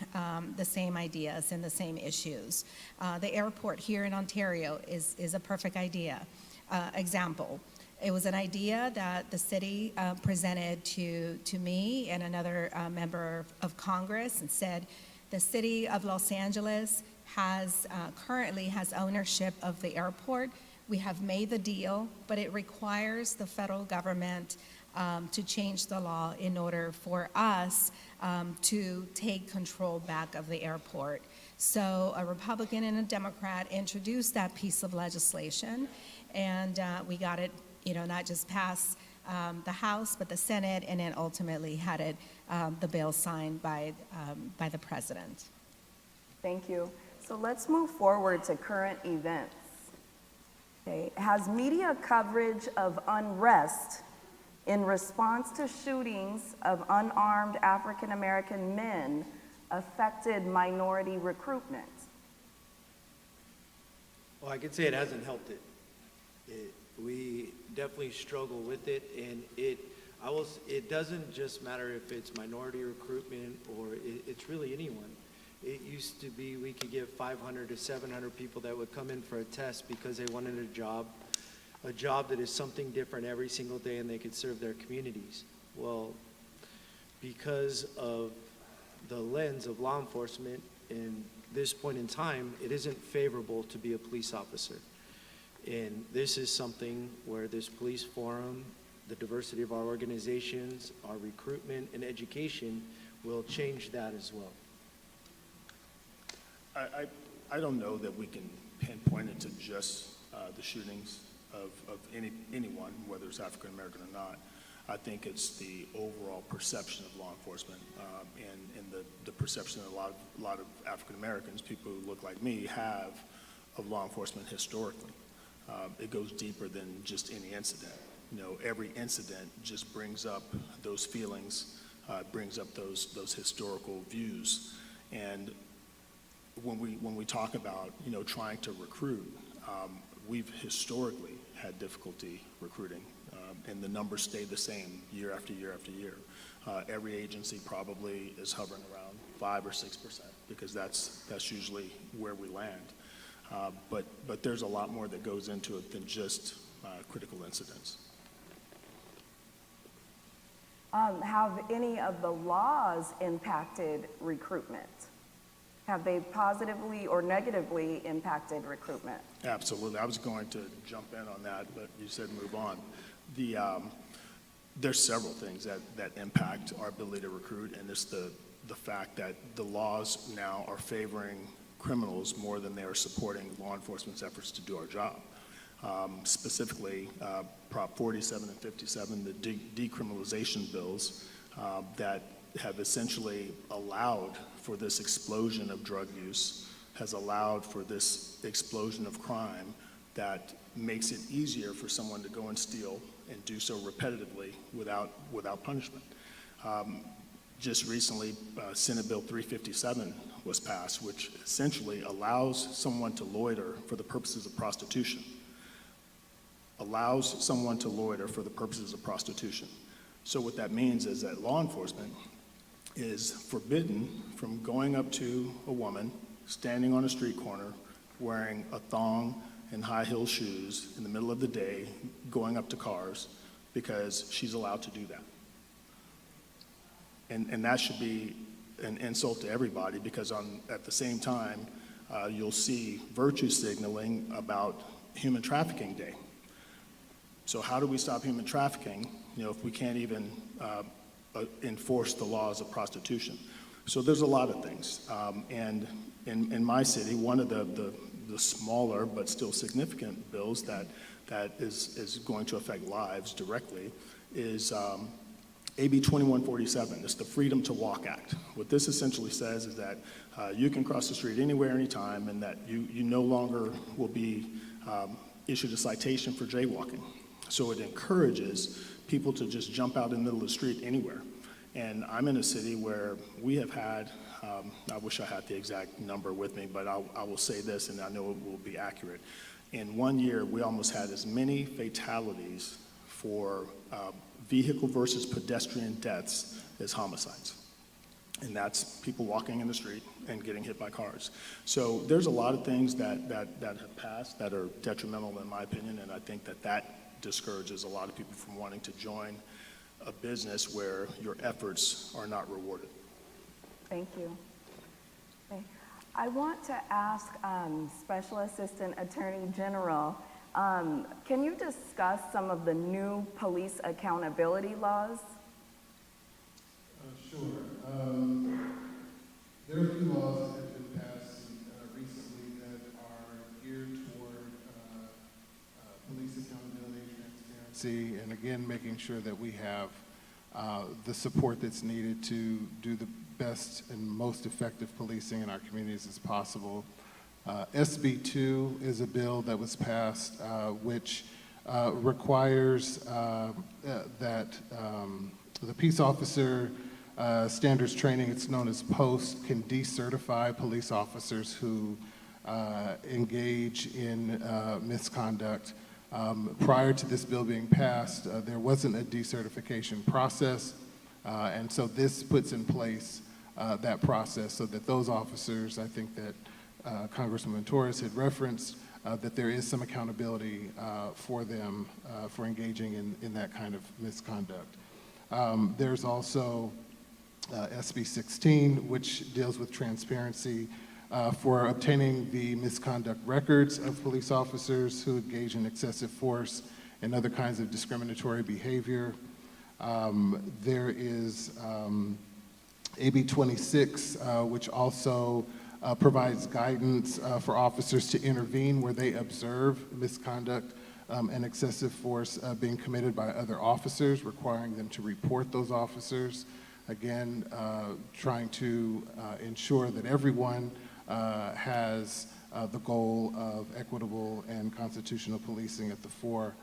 ideas and the same issues. The airport here in Ontario is a perfect example. It was an idea that the city presented to me and another member of Congress, and said the city of Los Angeles currently has ownership of the airport. We have made the deal, but it requires the federal government to change the law in order for us to take control back of the airport. So a Republican and a Democrat introduced that piece of legislation, and we got it, not just passed the House, but the Senate, and then ultimately had it, the bill signed by the president. Thank you. So let's move forward to current events. Okay. Has media coverage of unrest in response to shootings of unarmed African American men affected minority recruitment? Well, I can say it hasn't helped it. We definitely struggle with it, and it doesn't just matter if it's minority recruitment or it's really anyone. It used to be we could get 500 to 700 people that would come in for a test because they wanted a job that is something different every single day, and they could serve their communities. Well, because of the lens of law enforcement in this point in time, it isn't favorable to be a police officer. And this is something where this police forum, the diversity of our organizations, our recruitment and education will change that as well. I don't know that we can pinpoint it to just the shootings of anyone, whether it's African American or not. I think it's the overall perception of law enforcement and the perception that a lot of African Americans, people who look like me, have of law enforcement historically. It goes deeper than just any incident. Every incident just brings up those feelings, brings up those historical views. And when we talk about trying to recruit, we've historically had difficulty recruiting, and the numbers stay the same year after year after year. Every agency probably is hovering around 5 or 6% because that's usually where we land. But there's a lot more that goes into it than just critical incidents. Have any of the laws impacted recruitment? Have they positively or negatively impacted recruitment? Absolutely. I was going to jump in on that, but you said move on. There's several things that impact our ability to recruit, and it's the fact that the laws now are favoring criminals more than they are supporting law enforcement's efforts to do our job. Specifically, Prop 47 and 57, the decriminalization bills that have essentially allowed for this explosion of drug use, has allowed for this explosion of crime that makes it easier for someone to go and steal and do so repetitively without punishment. Just recently, Senate Bill 357 was passed, which essentially allows someone to loiter for the purposes of prostitution. Allows someone to loiter for the purposes of prostitution. So what that means is that law enforcement is forbidden from going up to a woman standing on a street corner wearing a thong and high-heel shoes in the middle of the day, going up to cars, because she's allowed to do that. And that should be an insult to everybody, because at the same time, you'll see virtue signaling about Human Trafficking Day. So how do we stop human trafficking, if we can't even enforce the laws of prostitution? So there's a lot of things. And in my city, one of the smaller but still significant bills that is going to affect lives directly is AB 2147. It's the Freedom to Walk Act. What this essentially says is that you can cross the street anywhere, anytime, and that you no longer will be issued a citation for jaywalking. So it encourages people to just jump out in the middle of the street anywhere. And I'm in a city where we have had, I wish I had the exact number with me, but I will say this, and I know it will be accurate. In 1 year, we almost had as many fatalities for vehicle versus pedestrian deaths as homicides. And that's people walking in the street and getting hit by cars. So there's a lot of things that have passed that are detrimental in my opinion, and I think that discourages a lot of people from wanting to join a business where your efforts are not rewarded. Thank you. Okay. I want to ask Special Assistant Attorney General, Can you discuss some of the new police accountability laws? Sure. There are a few laws that have been passed recently that are geared toward police accountability and transparency, and again, making sure that we have the support that's needed to do the best and most effective policing in our communities as possible. SB 2 is a bill that was passed which requires that the peace officer standards training, it's known as POST, can decertify police officers who engage in misconduct. Prior to this bill being passed, there wasn't a decertification process, and so this puts in place that process so that those officers, I think that Congresswoman Torres had referenced, that there is some accountability for them for engaging in that kind of misconduct. There's also SB 16, which deals with transparency for obtaining the misconduct records of police officers who engage in excessive force and other kinds of discriminatory behavior. There is AB 26, which also provides guidance for officers to intervene where they observe misconduct and excessive force being committed by other officers, requiring them to report those officers. Again, trying to ensure that everyone has the goal of equitable and constitutional policing at the fore.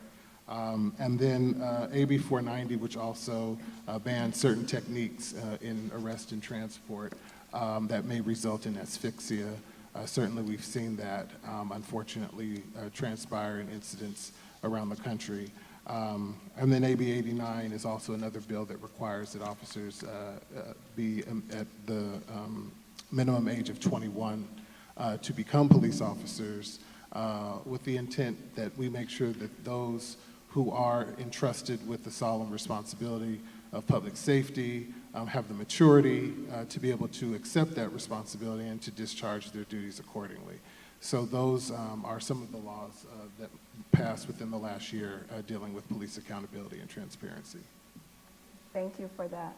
And then AB 490, which also bans certain techniques in arrest and transport that may result in asphyxia. Certainly we've seen that, unfortunately, transpire in incidents around the country. And then AB 89 is also another bill that requires that officers be at the minimum age of 21 to become police officers, with the intent that we make sure that those who are entrusted with the solemn responsibility of public safety have the maturity to be able to accept that responsibility and to discharge their duties accordingly. So those are some of the laws that passed within the last year dealing with police accountability and transparency. Thank you for that.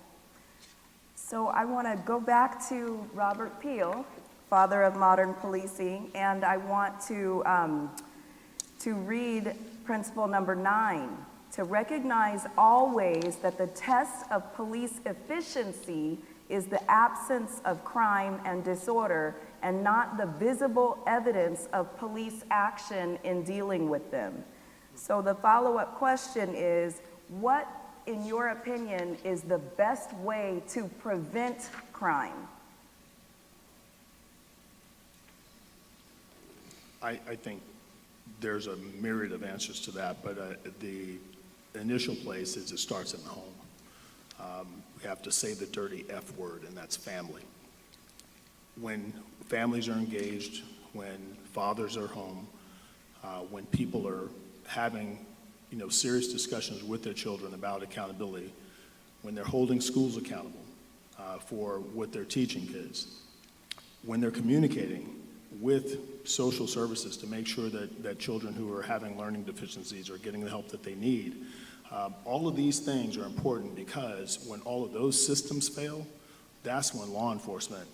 So I want to go back to Robert Peel, father of modern policing, and I want to read principle number 9, to recognize always that the test of police efficiency is the absence of crime and disorder and not the visible evidence of police action in dealing with them. So the follow-up question is, what, in your opinion, is the best way to prevent crime? I think there's a myriad of answers to that, but the initial place is it starts in the home. We have to say the dirty F word, and that's family. When families are engaged, when fathers are home, when people are having, serious discussions with their children about accountability, when they're holding schools accountable for what they're teaching kids, when they're communicating with social services to make sure that children who are having learning deficiencies are getting the help that they need. All of these things are important because when all of those systems fail, that's when law enforcement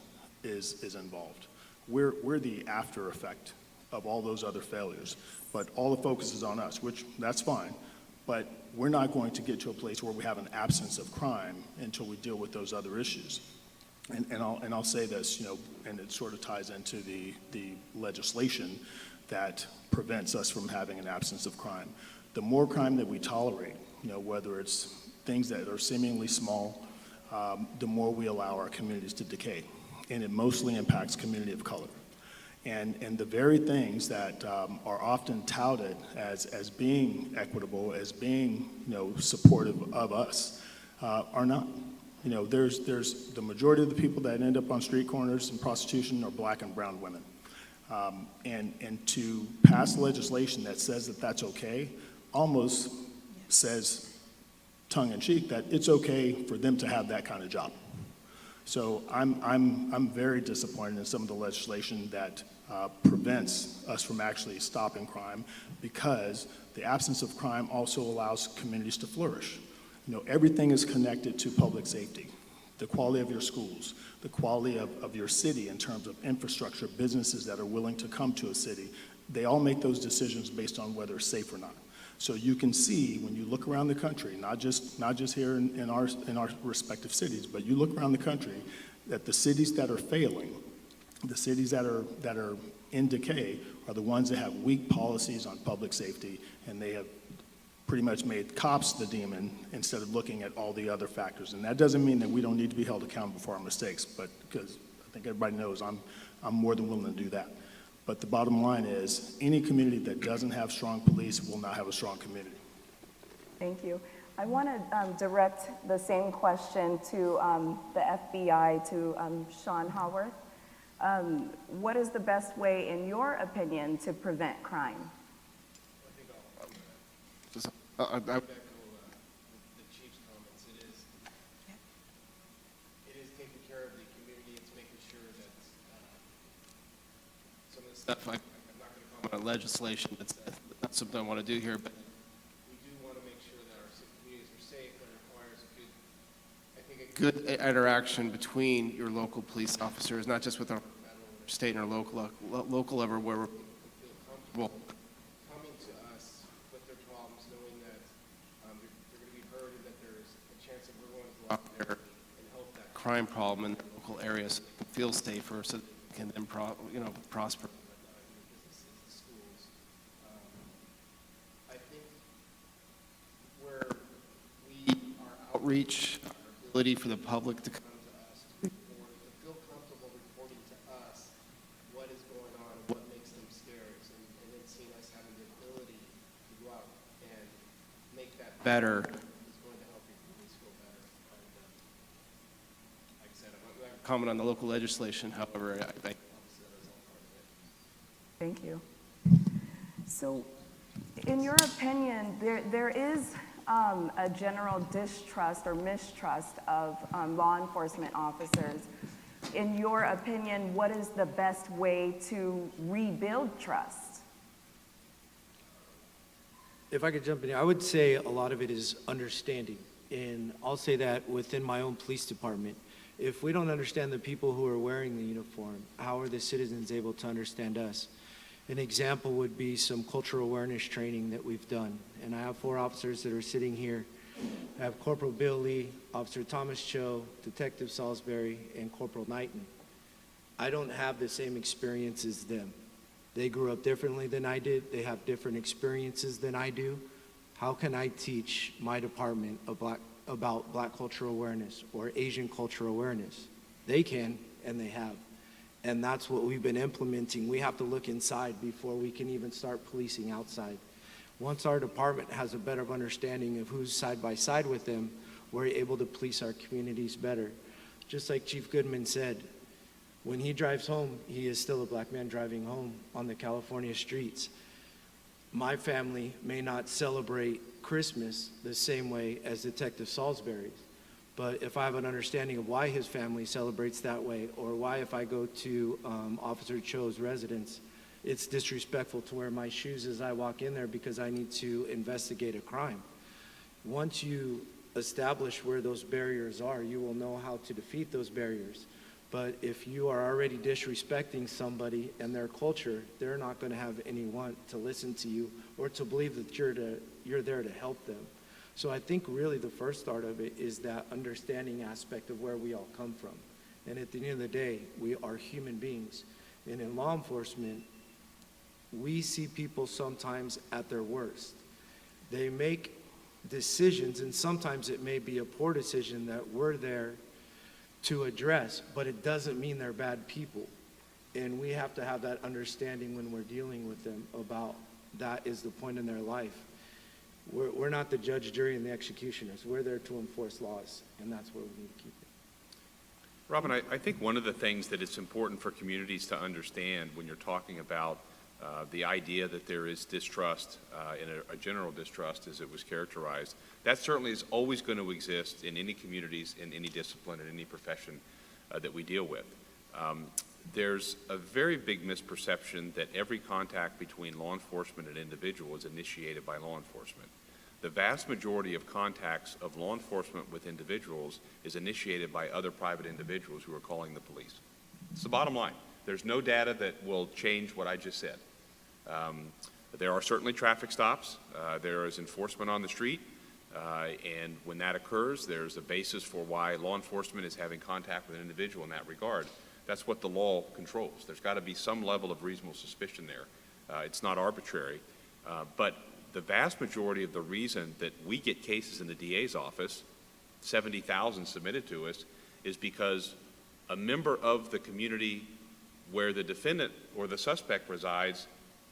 is involved. We're the after effect of all those other failures, but all the focus is on us, which that's fine, but we're not going to get to a place where we have an absence of crime until we deal with those other issues. And I'll say this, and it sort of ties into the legislation that prevents us from having an absence of crime. The more crime that we tolerate, whether it's things that are seemingly small, the more we allow our communities to decay. And it mostly impacts community of color. And the very things that are often touted as being equitable, as being, supportive of us, are not. There's the majority of the people that end up on street corners in prostitution are black and brown women. And to pass legislation that says that that's okay almost says, tongue in cheek, that it's okay for them to have that kind of job. So I'm very disappointed in some of the legislation that prevents us from actually stopping crime, because the absence of crime also allows communities to flourish. You know, everything is connected to public safety. The quality of your schools, the quality of your city in terms of infrastructure, businesses that are willing to come to a city, they all make those decisions based on whether it's safe or not. So you can see when you look around the country, not just here in our respective cities, but you look around the country, that the cities that are failing, the cities that are in decay, are the ones that have weak policies on public safety, and they have pretty much made cops the demon instead of looking at all the other factors. And that doesn't mean that we don't need to be held accountable for our mistakes, but because I think everybody knows I'm more than willing to do that. But the bottom line is, any community that doesn't have strong police will not have a strong community. Thank you. I want to direct the same question to the FBI, to Sean Haworth. What is the best way, in your opinion, to prevent crime? I would echo the chief's comments. It is taking care of the community. It's making sure that some of the stuff, I'm not going to comment on legislation. That's not something I want to do here, but we do want to make sure that our communities are safe, and it requires a good interaction between your local police officers, not just with our federal, state, and our local level, where we feel comfortable coming to us with their problems, knowing that they're going to be heard, and that there's a chance that we're going to go out there and help that crime problem in the local area so they can feel safer, so they can then prosper. Businesses, the schools. I think where our outreach, our ability for the public to come to us, to feel comfortable reporting to us what is going on, what makes them scared, and then seeing us having the ability to go out and make that better is going to help your communities feel better. And, like I said, I'm not going to comment on the local legislation, however, I think obviously that is all part of it. Thank you. So, in your opinion, there is a general distrust or mistrust of law enforcement officers. In your opinion, what is the best way to rebuild trust? If I could jump in here, I would say a lot of it is understanding. And I'll say that within my own police department. If we don't understand the people who are wearing the uniform, how are the citizens able to understand us? An example would be some cultural awareness training that we've done. And I have 4 officers that are sitting here. I have Corporal Bill Lee, Officer Thomas Cho, Detective Salisbury, and Corporal Knighton. I don't have the same experience as them. They grew up differently than I did. They have different experiences than I do. How can I teach my department about Black cultural awareness or Asian cultural awareness? They can, and they have. And that's what we've been implementing. We have to look inside before we can even start policing outside. Once our department has a better understanding of who's side by side with them, we're able to police our communities better. Just like Chief Goodman said, when he drives home, he is still a Black man driving home on the California streets. My family may not celebrate Christmas the same way as Detective Salisbury's. But if I have an understanding of why his family celebrates that way, or why if I go to Officer Cho's residence, it's disrespectful to wear my shoes as I walk in there because I need to investigate a crime. Once you establish where those barriers are, you will know how to defeat those barriers. But if you are already disrespecting somebody and their culture, they're not going to have any want to listen to you or to believe that you're there to help them. So I think really the first start of it is that understanding aspect of where we all come from. And at the end of the day, we are human beings. And in law enforcement, we see people sometimes at their worst. They make decisions, and sometimes it may be a poor decision that we're there to address, but it doesn't mean they're bad people. And we have to have that understanding when we're dealing with them about that is the point in their life. We're not the judge, jury, and the executioners. We're there to enforce laws, and that's where we need to keep it. Robin, I think one of the things that it's important for communities to understand when you're talking about the idea that there is distrust, and a general distrust as it was characterized, that certainly is always going to exist in any communities, in any discipline, in any profession. that we deal with. There's a very big misperception that every contact between law enforcement and individual is initiated by law enforcement. The vast majority of contacts of law enforcement with individuals is initiated by other private individuals who are calling the police. It's the bottom line. There's no data that will change what I just said. There are certainly traffic stops. There is enforcement on the street. And when that occurs, there's a basis for why law enforcement is having contact with an individual in that regard. That's what the law controls. There's got to be some level of reasonable suspicion there. It's not arbitrary. But the vast majority of the reason that we get cases in the DA's office, 70,000 submitted to us, is because a member of the community where the defendant or the suspect resides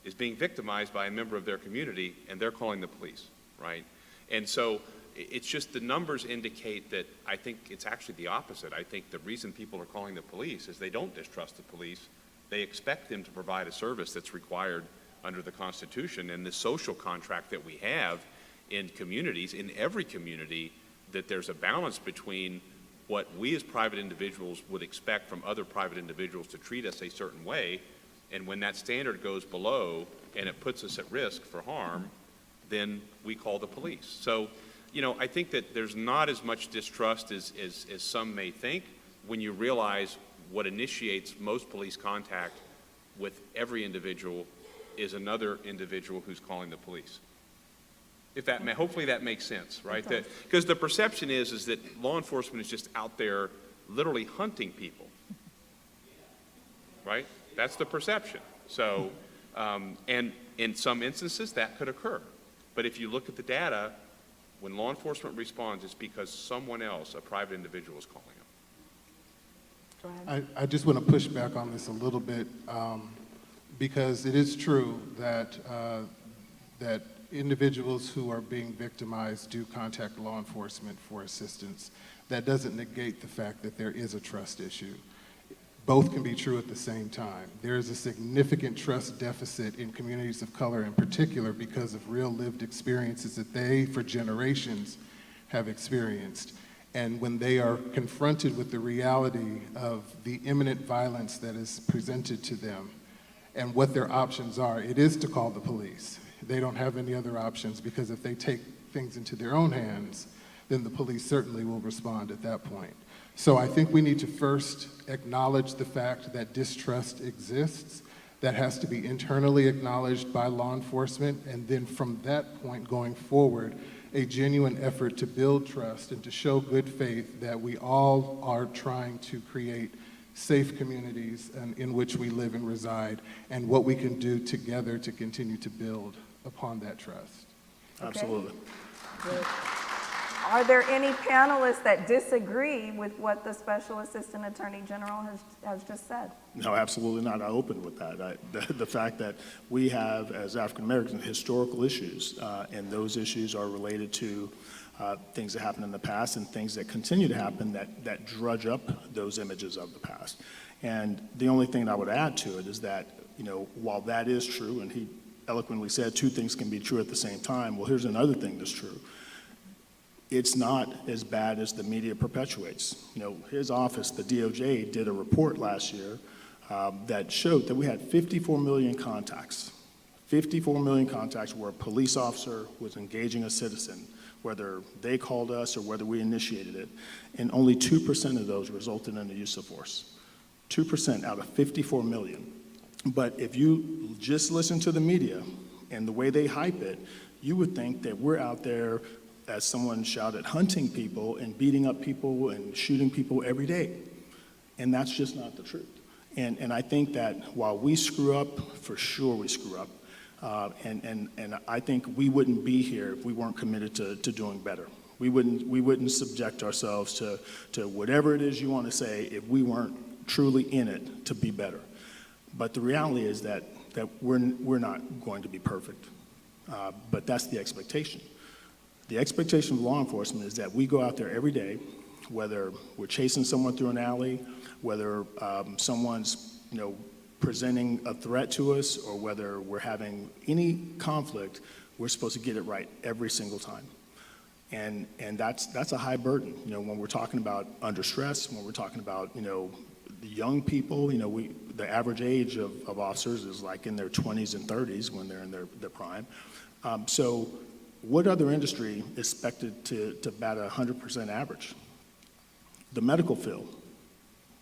is being victimized by a member of their community, and they're calling the police, right? And so it's just the numbers indicate that I think it's actually the opposite. I think the reason people are calling the police is they don't distrust the police. They expect them to provide a service that's required under the Constitution and the social contract that we have in communities, in every community, that there's a balance between what we as private individuals would expect from other private individuals to treat us a certain way, and when that standard goes below and it puts us at risk for harm, then we call the police. So, you know, I think that there's not as much distrust as some may think when you realize what initiates most police contact with every individual is another individual who's calling the police. If that hopefully that makes sense, right? Because the perception is that law enforcement is just out there literally hunting people, right? That's the perception. So, and in some instances that could occur. But if you look at the data, when law enforcement responds, it's because someone else, a private individual, is calling them. Go ahead. I just want to push back on this a little bit because it is true that that individuals who are being victimized do contact law enforcement for assistance. That doesn't negate the fact that there is a trust issue. Both can be true at the same time. There is a significant trust deficit in communities of color in particular because of real lived experiences that they, for generations, have experienced. And when they are confronted with the reality of the imminent violence that is presented to them and what their options are, it is to call the police. They don't have any other options because if they take things into their own hands, then the police certainly will respond at that point. So I think we need to first acknowledge the fact that distrust exists. That has to be internally acknowledged by law enforcement, and then from that point going forward, a genuine effort to build trust and to show good faith that we all are trying to create safe communities in which we live and reside, and what we can do together to continue to build upon that trust. Absolutely. Good. Are there any panelists that disagree with what the Special Assistant Attorney General has just said? No, absolutely not. I opened with that. The fact that we have, as African Americans, historical issues, and those issues are related to things that happened in the past and things that continue to happen that drudge up those images of the past. And the only thing I would add to it is that, you know, while that is true, and he eloquently said two things can be true at the same time, well, here's another thing that's true. It's not as bad as the media perpetuates. You know, his office, the DOJ, did a report last year that showed that we had 54 million contacts. 54 million contacts where a police officer was engaging a citizen, whether they called us or whether we initiated it, and only 2% of those resulted in the use of force. 2% out of 54 million. But if you just listen to the media and the way they hype it, you would think that we're out there, as someone shouted, hunting people and beating up people and shooting people every day. And that's just not the truth. And I think that while we screw up, for sure we screw up, and I think we wouldn't be here if we weren't committed to doing better. We wouldn't subject ourselves to whatever it is you want to say if we weren't truly in it to be better. But the reality is that we're not going to be perfect, but that's the expectation. The expectation of law enforcement is that we go out there every day, whether we're chasing someone through an alley, whether someone's, you know, presenting a threat to us, or whether we're having any conflict, we're supposed to get it right every single time. And that's a high burden, you know, when we're talking about under stress, when we're talking about, you know, the young people, you know, the average age of officers is like in their 20s and 30s when they're in their prime. So what other industry is expected to bat 100% average? The medical field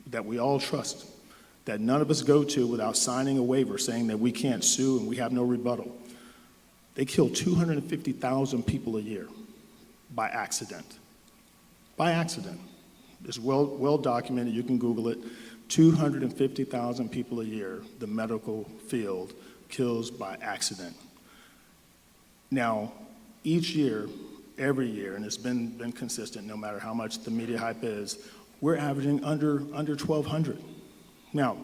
that we all trust, that none of us go to without signing a waiver saying that we can't sue and we have no rebuttal. They kill 250,000 people a year by accident. By accident. It's well documented, you can Google it. 250,000 people a year, the medical field kills by accident. Now, each year, every year, and it's been consistent no matter how much the media hype is, we're averaging under 1,200. Now,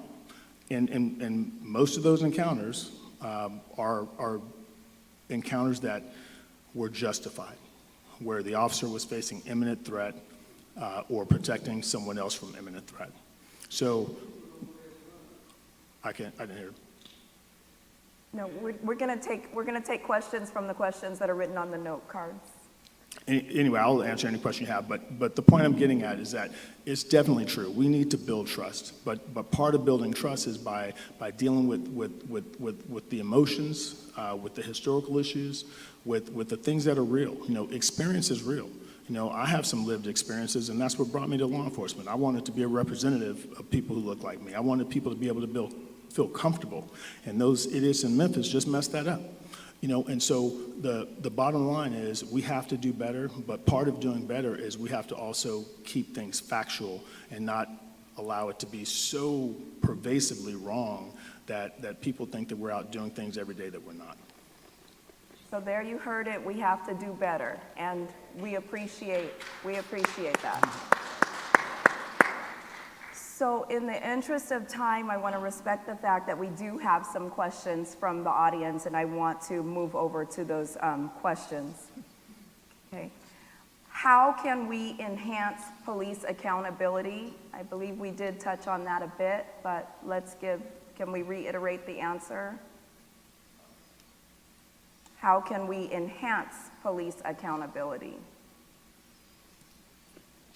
in most of those encounters are encounters that were justified, where the officer was facing imminent threat or protecting someone else from imminent threat. So, I didn't hear. No, we're gonna take questions from the questions that are written on the note cards. Anyway, I'll answer any question you have, but the point I'm getting at is that it's definitely true. We need to build trust, but part of building trust is by dealing with the emotions, with the historical issues, with the things that are real. You know, experience is real. You know, I have some lived experiences, and that's what brought me to law enforcement. I wanted to be a representative of people who look like me. I wanted people to be able to feel comfortable, and those idiots in Memphis just messed that up. You know, and so the bottom line is we have to do better, but part of doing better is we have to also keep things factual and not allow it to be so pervasively wrong that people think that we're out doing things every day that we're not. So there you heard it, we have to do better, and we appreciate that. So in the interest of time, I want to respect the fact that we do have some questions from the audience, and I want to move over to those questions. Okay. How can we enhance police accountability? I believe we did touch on that a bit, but can we reiterate the answer? How can we enhance police accountability?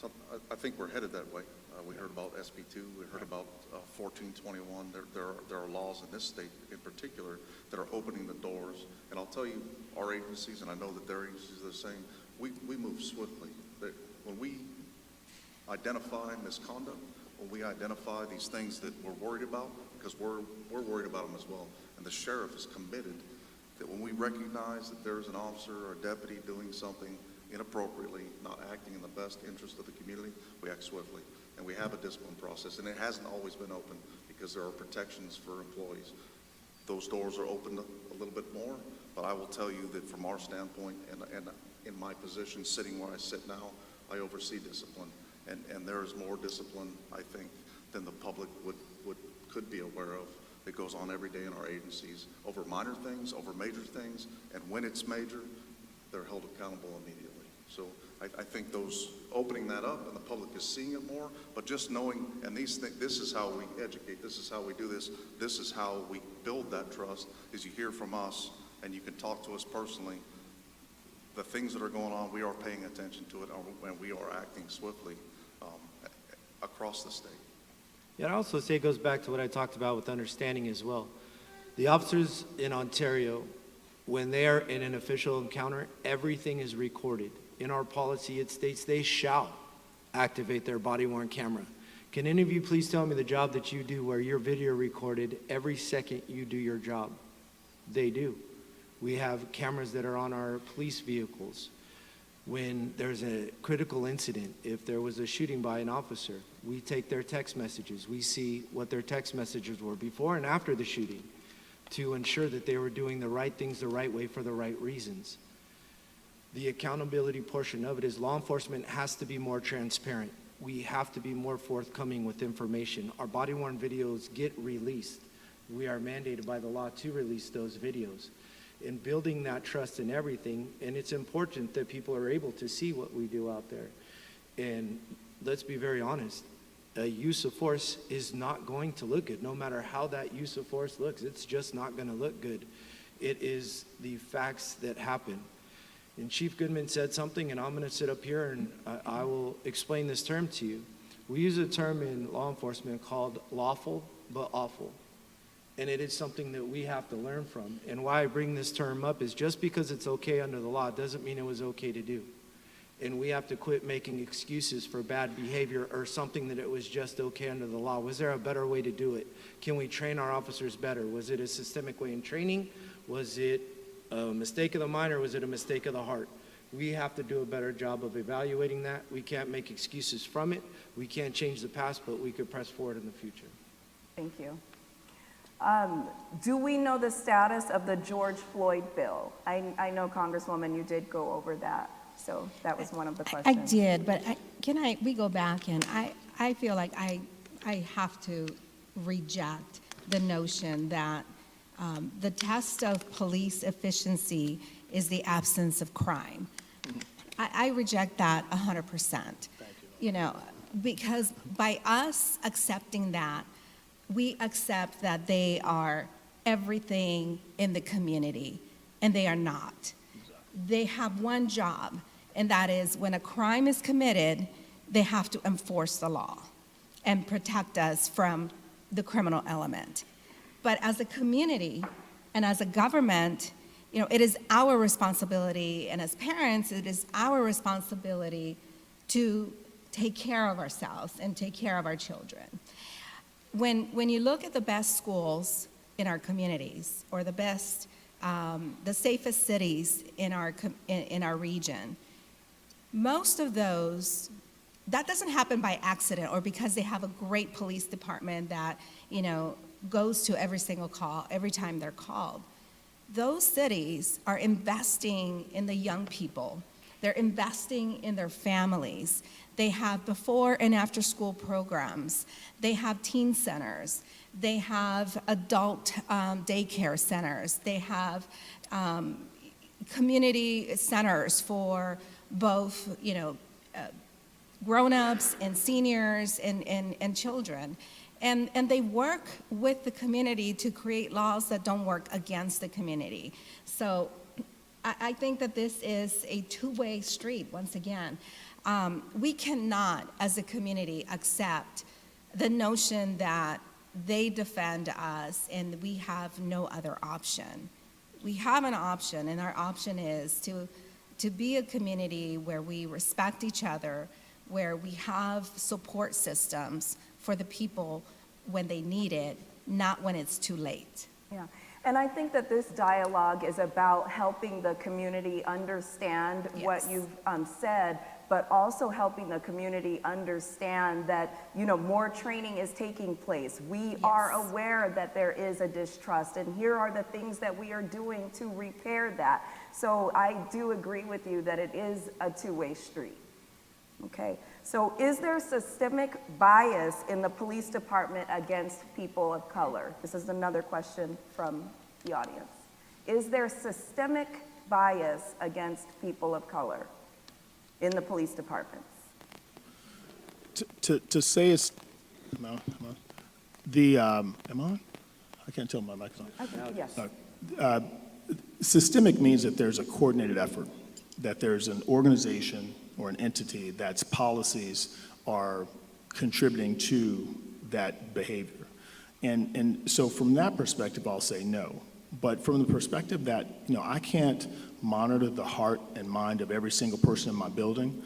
So I think we're headed that way. We heard about SB2, we heard about 1421. There are laws in this state in particular that are opening the doors. And I'll tell you, our agencies, and I know that their agencies are the same, we move swiftly. When we identify misconduct, when we identify these things that we're worried about, because we're worried about them as well, and the sheriff is committed that when we recognize that there's an officer or a deputy doing something inappropriately, not acting in the best interest of the community, we act swiftly. And we have a discipline process, and it hasn't always been open because there are protections for employees. Those doors are opened a little bit more, but I will tell you that from our standpoint and in my position sitting where I sit now, I oversee discipline. And there is more discipline, I think, than the public could be aware of that goes on every day in our agencies over minor things, over major things, and when it's major, they're held accountable immediately. So I think those opening that up and the public is seeing it more, but just knowing, and this is how we educate, this is how we do this is how we build that trust, is you hear from us and you can talk to us personally. The things that are going on, we are paying attention to it and we are acting swiftly across the state. Yeah, I'd also say it goes back to what I talked about with understanding as well. The officers in Ontario, when they are in an official encounter, everything is recorded. In our policy, it states they shall activate their body-worn camera. Can any of you please tell me the job that you do where your video recorded every second you do your job? They do. We have cameras that are on our police vehicles. When there's a critical incident, if there was a shooting by an officer, we take their text messages. We see what their text messages were before and after the shooting to ensure that they were doing the right things the right way for the right reasons. The accountability portion of it is law enforcement has to be more transparent. We have to be more forthcoming with information. Our body-worn videos get released. We are mandated by the law to release those videos. In building that trust in everything, and it's important that people are able to see what we do out there. And let's be very honest, a use of force is not going to look good. No matter how that use of force looks, it's just not going to look good. It is the facts that happen. And Chief Goodman said something, and I'm going to sit up here and I will explain this term to you. We use a term in law enforcement called lawful but awful. And it is something that we have to learn from. And why I bring this term up is just because it's okay under the law doesn't mean it was okay to do. And we have to quit making excuses for bad behavior or something that it was just okay under the law. Was there a better way to do it? Can we train our officers better? Was it a systemic way in training? Was it a mistake of the mind, or was it a mistake of the heart? We have to do a better job of evaluating that. We can't make excuses from it. We can't change the past, but we could press forward in the future. Thank you. Do we know the status of the George Floyd bill? I know, Congresswoman, you did go over that, so that was one of the I questions. did, but we go back, and I feel like I have to reject the notion that the test of police efficiency is the absence of crime. I reject that 100%. You know, because by us accepting that, we accept that they are everything in the community, and they are not. They have one job, and that is when a crime is committed, they have to enforce the law and protect us from the criminal element. But as a community and as a government, you know, it is our responsibility, and as parents, it is our responsibility to take care of ourselves and take care of our children. When you look at the best schools in our communities, or the best, the safest cities in our region, most of those, that doesn't happen by accident or because they have a great police department that, you know, goes to every single call every time they're called. Those cities are investing in the young people. They're investing in their families. They have before and after school programs. They have teen centers. They have adult daycare centers. They have community centers for both, you know, grown-ups and seniors and children. And they work with the community to create laws that don't work against the community. So I think that this is a two-way street, once again. We cannot, as a community, accept the notion that they defend us and we have no other option. We have an option, and our option is to be a community where we respect each other, where we have support systems for the people when they need it, not when it's too late. Yeah, and I think that this dialogue is about helping the community understand what you've said, but also helping the community understand that, you know, more training is taking place. We are aware that there is a distrust, and here are the things that we are doing to repair that. So I do agree with you that it is a two-way street. Okay, so is there systemic bias in the police department against people of color? This is another question from the audience. Is there systemic bias against people of color in the police departments? To say it's, am I on? Am I on? I can't tell my mic's on. Okay, yes. Systemic means that there's a coordinated effort, that there's an organization or an entity that's policies are contributing to that behavior. And so from that perspective, I'll say no. But from the perspective that, you know, I can't monitor the heart and mind of every single person in my building,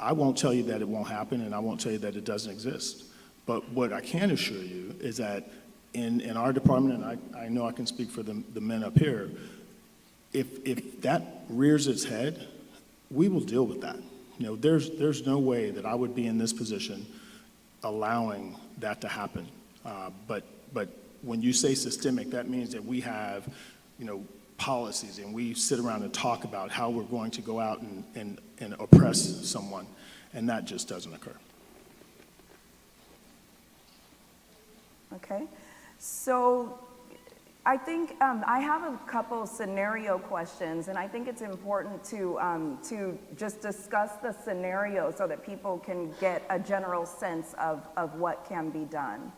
I won't tell you that it won't happen, and I won't tell you that it doesn't exist. But what I can assure you is that in our department, and I know I can speak for the men up here, if that rears its head, we will deal with that. You know, there's no way that I would be in this position allowing that to happen. But when you say systemic, that means that we have, you know, policies, and we sit around and talk about how we're going to go out and oppress someone, and that just doesn't occur. Okay, so I think I have a couple scenario questions, and I think it's important to just discuss the scenario so that people can get a general sense of what can be done.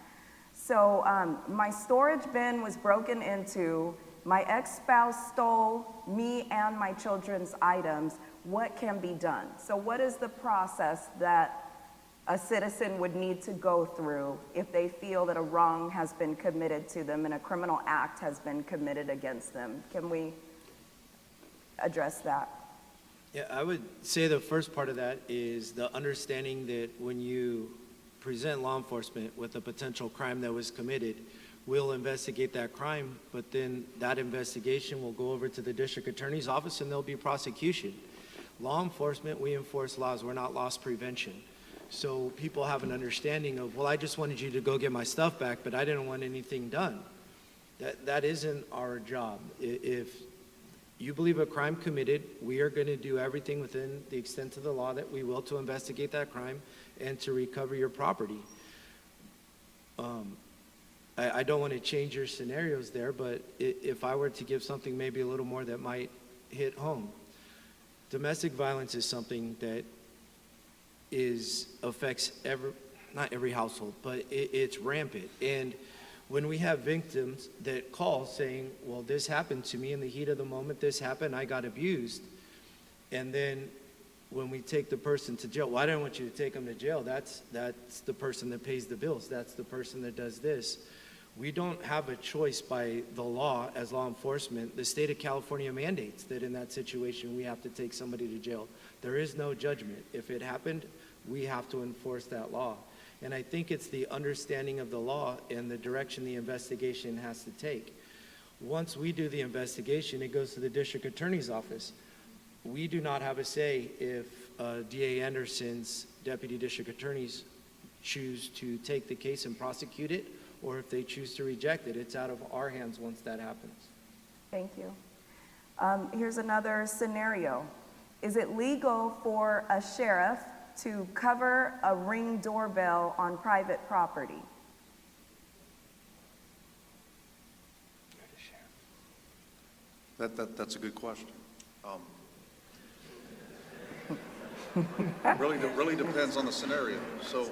So my storage bin was broken into, my ex-spouse stole me and my children's items, what can be done? So what is the process that a citizen would need to go through if they feel that a wrong has been committed to them and a criminal act has been committed against them? Can we address that? Yeah, I would say the first part of that is the understanding that when you present law enforcement with a potential crime that was committed, we'll investigate that crime, but then that investigation will go over to the district attorney's office and there'll be prosecution. Law enforcement, we enforce laws, we're not loss prevention. So people have an understanding of, well, I just wanted you to go get my stuff back, but I didn't want anything done. That isn't our job. If you believe a crime committed, we are going to do everything within the extent of the law that we will to investigate that crime and to recover your property. I don't want to change your scenarios there, but if I were to give something maybe a little more that might hit home, domestic violence is something that affects not every household, but it's rampant. And when we have victims that call saying, well, this happened to me in the heat of the moment, this happened, I got abused, and then when we take the person to jail, well, I don't want you to take them to jail. That's the person that pays the bills. That's the person that does this. We don't have a choice by the law as law enforcement. The state of California mandates that in that situation we have to take somebody to jail. There is no judgment. If it happened, we have to enforce that law. And I think it's the understanding of the law and the direction the investigation has to take. Once we do the investigation, it goes to the district attorney's office. We do not have a say if D.A. Anderson's deputy district attorneys choose to take the case and prosecute it, or if they choose to reject it. It's out of our hands once that happens. Thank you. Here's another scenario. Is it legal for a sheriff to cover a Ring doorbell on private property? That's a good question. Really depends on the scenario. So,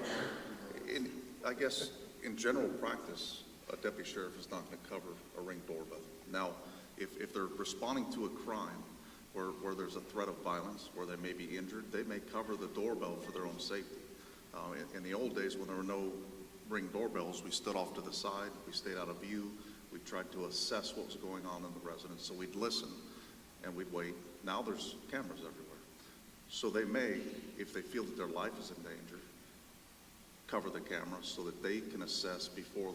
I guess in general practice, a deputy sheriff is not going to cover a Ring doorbell. Now, if they're responding to a crime where there's a threat of violence, where they may be injured, they may cover the doorbell for their own safety. In the old days, when there were no Ring doorbells, we stood off to the side, we stayed out of view, we tried to assess what was going on in the residence, so we'd listen and we'd wait. Now there's cameras everywhere. So they may, if they feel that their life is in danger, cover the cameras so that they can assess before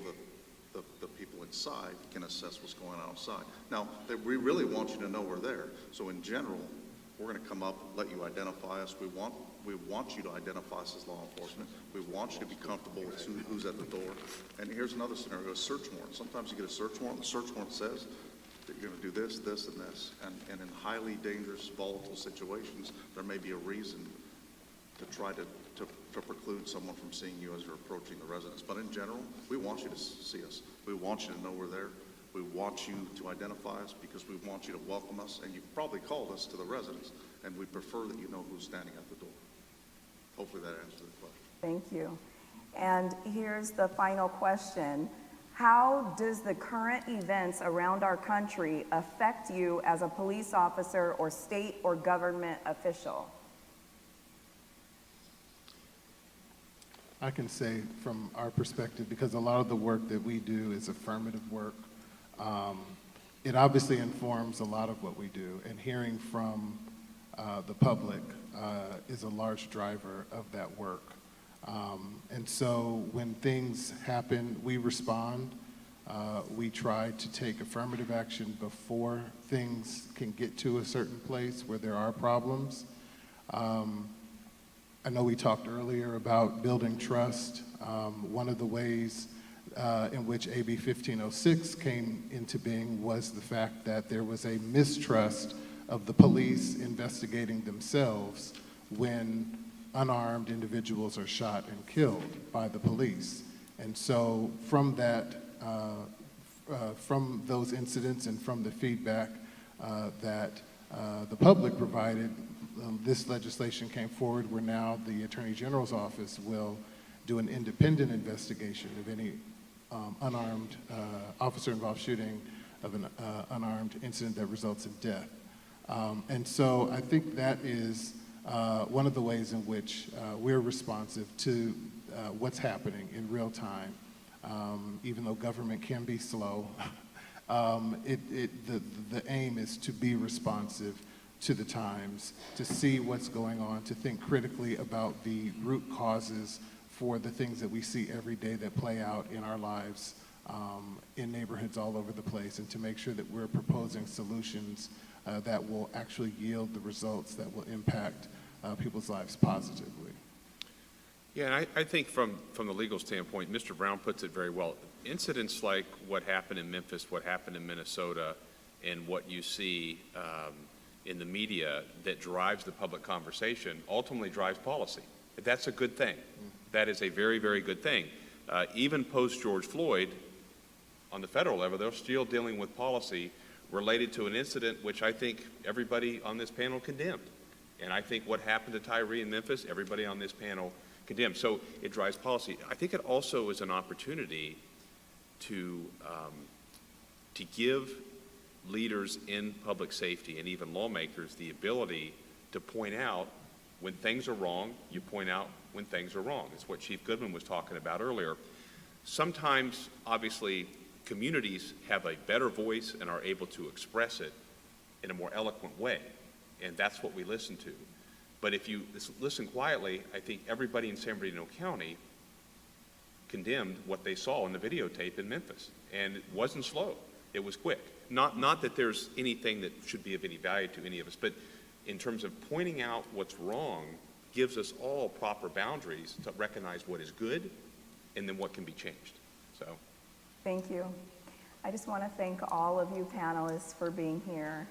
the people inside can assess what's going on outside. Now, we really want you to know we're there. So in general, we're going to come up, let you identify us. We want you to identify us as law enforcement. We want you to be comfortable with who's at the door. And here's another scenario, a search warrant. Sometimes you get a search warrant. The search warrant says that you're going to do this, this, and this. And in highly dangerous, volatile situations, there may be a reason to try to preclude someone from seeing you as you're approaching the residence. But in general, we want you to see us. We want you to know we're there. We want you to identify us because we want you to welcome us. And you've probably called us to the residence, and we prefer that you know who's standing at the door. Hopefully that answers the question. Thank you. And here's the final question. How does the current events around our country affect you as a police officer or state or government official? I can say from our perspective, because a lot of the work that we do is affirmative work, it obviously informs a lot of what we do, and hearing from the public is a large driver of that work. And so when things happen, we respond. We try to take affirmative action before things can get to a certain place where there are problems. I know we talked earlier about building trust. One of the ways in which AB 1506 came into being was the fact that there was a mistrust of the police investigating themselves when unarmed individuals are shot and killed by the police. And so from that, from those incidents and from the feedback that the public provided, this legislation came forward where now the Attorney General's office will do an independent investigation of any unarmed officer-involved shooting of an unarmed incident that results in death. And so I think that is one of the ways in which we're responsive to what's happening in real time. Even though government can be slow, the aim is to be responsive to the times, to see what's going on, to think critically about the root causes for the things that we see every day that play out in our lives in neighborhoods all over the place, and to make sure that we're proposing solutions that will actually yield the results that will impact people's lives positively. Yeah, and I think from the legal standpoint, Mr. Brown puts it very well. Incidents like what happened in Memphis, what happened in Minnesota, and what you see in the media that drives the public conversation ultimately drives policy. That's a good thing. That is a very, very good thing. Even post George Floyd, on the federal level, they're still dealing with policy related to an incident which I think everybody on this panel condemned. And I think what happened to Tyree in Memphis, everybody on this panel condemned. So it drives policy. I think it also is an opportunity to give leaders in public safety and even lawmakers the ability to point out when things are wrong. You point out when things are wrong. It's what Chief Goodman was talking about earlier. Sometimes, obviously, communities have a better voice and are able to express it in a more eloquent way, and that's what we listen to. But if you listen quietly, I think everybody in San Bernardino County condemned what they saw in the videotape in Memphis, and it wasn't slow. It was quick. Not that there's anything that should be of any value to any of us, but in terms of pointing out what's wrong gives us all proper boundaries to recognize what is good and then what can be changed. So, Thank you. I just want to thank all of you panelists for being here.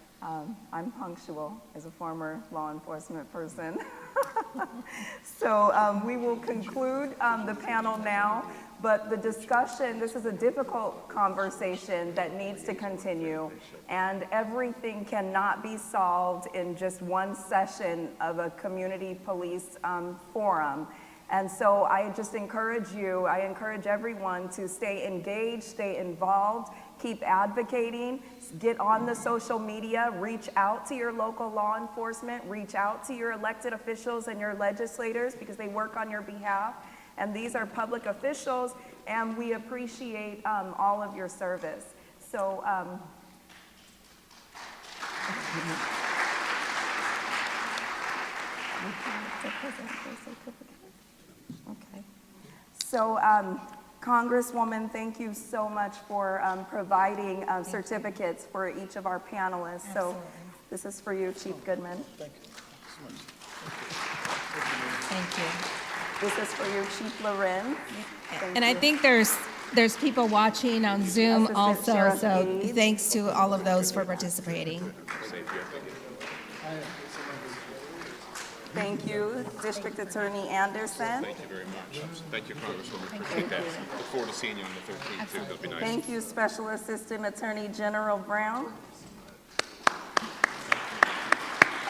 I'm punctual as a former law enforcement person. So we will conclude the panel now, but the discussion, this is a difficult conversation that needs to continue, and everything cannot be solved in just one session of a community police forum. And so I just encourage you, I encourage everyone to stay engaged, stay involved, keep advocating, get on the social media, reach out to your local law enforcement, reach out to your elected officials and your legislators because they work on your behalf. And these are public officials, and we appreciate all of your service. So, okay. So, Congresswoman, thank you so much for providing certificates for each of our panelists. Absolutely. So, this is for you, Chief Goodman. Thank you. Thank you. This is for you, Chief Loren. Thank And I you. think there's people watching on Zoom Assistant also, Sheriff so Hayes. thanks to all of those for participating. Thank you, District Attorney Anderson. thank you very much. Thank you, Congresswoman. Appreciate that. Look forward to seeing you on the 13th, too. That'll be nice. Thank you, Special Assistant Attorney General Brown.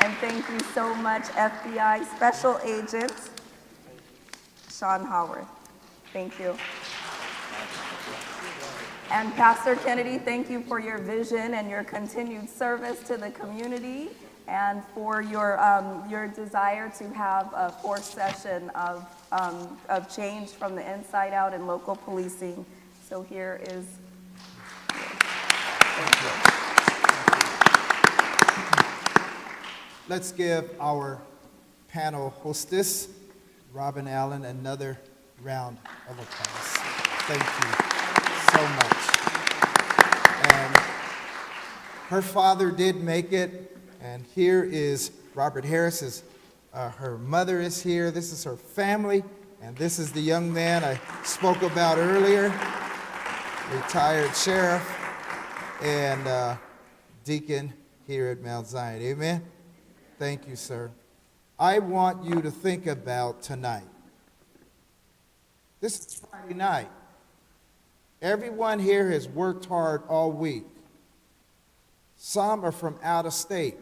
And thank you so much, FBI Special Agent Sean Howard. Thank you. And Pastor Kennedy, thank you for your vision and your continued service to the community, and for your desire to have a fourth session of change from the inside out in local policing. So here is. Let's give our panel hostess, Robin Allen, another round of applause. Thank you so much. And her father did make it, and here is Robert Harris. Her mother is here. This is her family, and this is the young man I spoke about earlier, retired sheriff and deacon here at Mount Zion. Amen? Thank you, sir. I want you to think about tonight. This is Friday night. Everyone here has worked hard all week. Some are from out of state.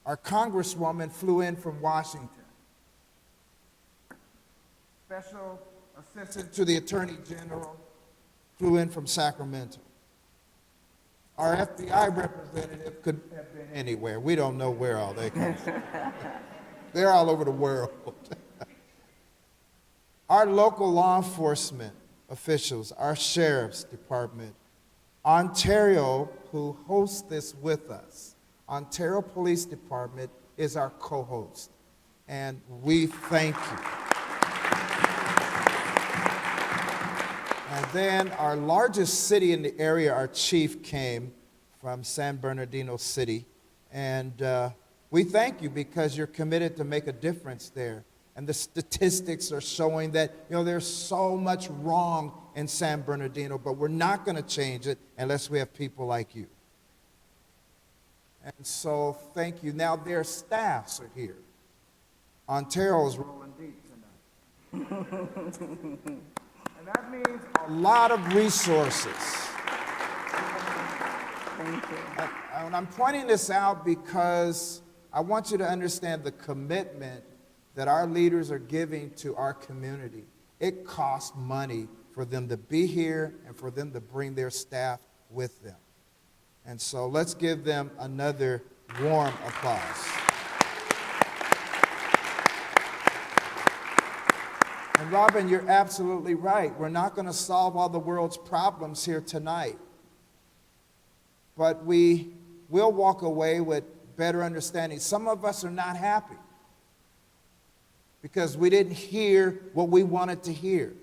Our congresswoman flew in from Washington. Special assistant to the Attorney General flew in from Sacramento. Our FBI representative could have been anywhere. We don't know where all they come from. They're all over the world. Our local law enforcement officials, our sheriff's department, Ontario, who hosts this with us, Ontario Police Department is our co-host, and we thank you. And then our largest city in the area, our chief came from San Bernardino City, and we thank you because you're committed to make a difference there. And the statistics are showing that, there's so much wrong in San Bernardino, but we're not going to change it unless we have people like you. And so, thank you. Now, their staffs are here. Ontario's rolling deep tonight. And that means a lot of resources. Thank you. And I'm pointing this out because I want you to understand the commitment that our leaders are giving to our community. It costs money for them to be here and for them to bring their staff with them. And so let's give them another warm applause. And Robin, you're absolutely right. We're not going to solve all the world's problems here tonight. But we will walk away with better understanding. Some of us are not happy because we didn't hear what we wanted to hear.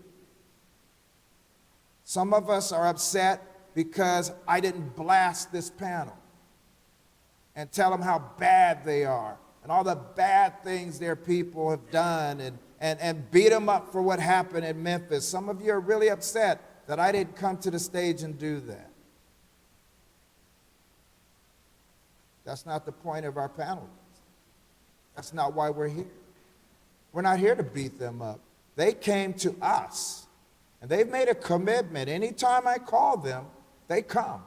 Some of us are upset because I didn't blast this panel and tell them how bad they are and all the bad things their people have done and beat them up for what happened in Memphis. Some of you are really upset that I didn't come to the stage and do that. That's not the point of our panel. That's not why we're here. We're not here to beat them up. They came to us, and they've made a commitment. Anytime I call them, they come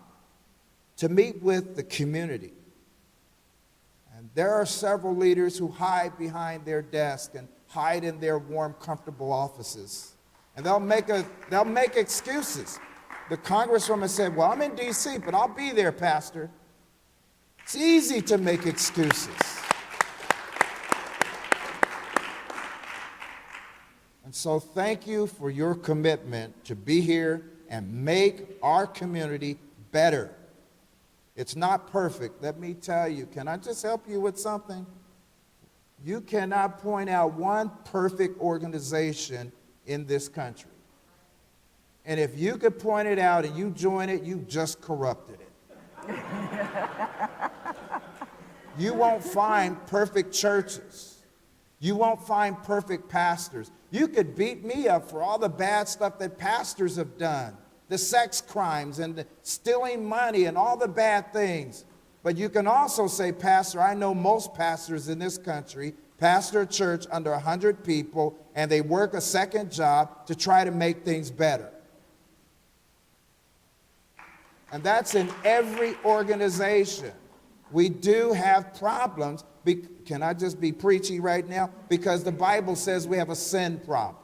to meet with the community. And there are several leaders who hide behind their desk and hide in their warm, comfortable offices. And they'll make excuses. The congresswoman said, well, I'm in D.C., but I'll be there, Pastor. It's easy to make excuses. And so thank you for your commitment to be here and make our community better. It's not perfect. Let me tell you, can I just help you with something? You cannot point out one perfect organization in this country. And if you could point it out and you join it, you just corrupted it. You won't find perfect churches. You won't find perfect pastors. You could beat me up for all the bad stuff that pastors have done, the sex crimes and the stealing money and all the bad things. But you can also say, Pastor, I know most pastors in this country pastor a church under 100 people, and they work a second job to try to make things better. And that's in every organization. We do have problems. Can I just be preachy right now? Because the Bible says we have a sin problem.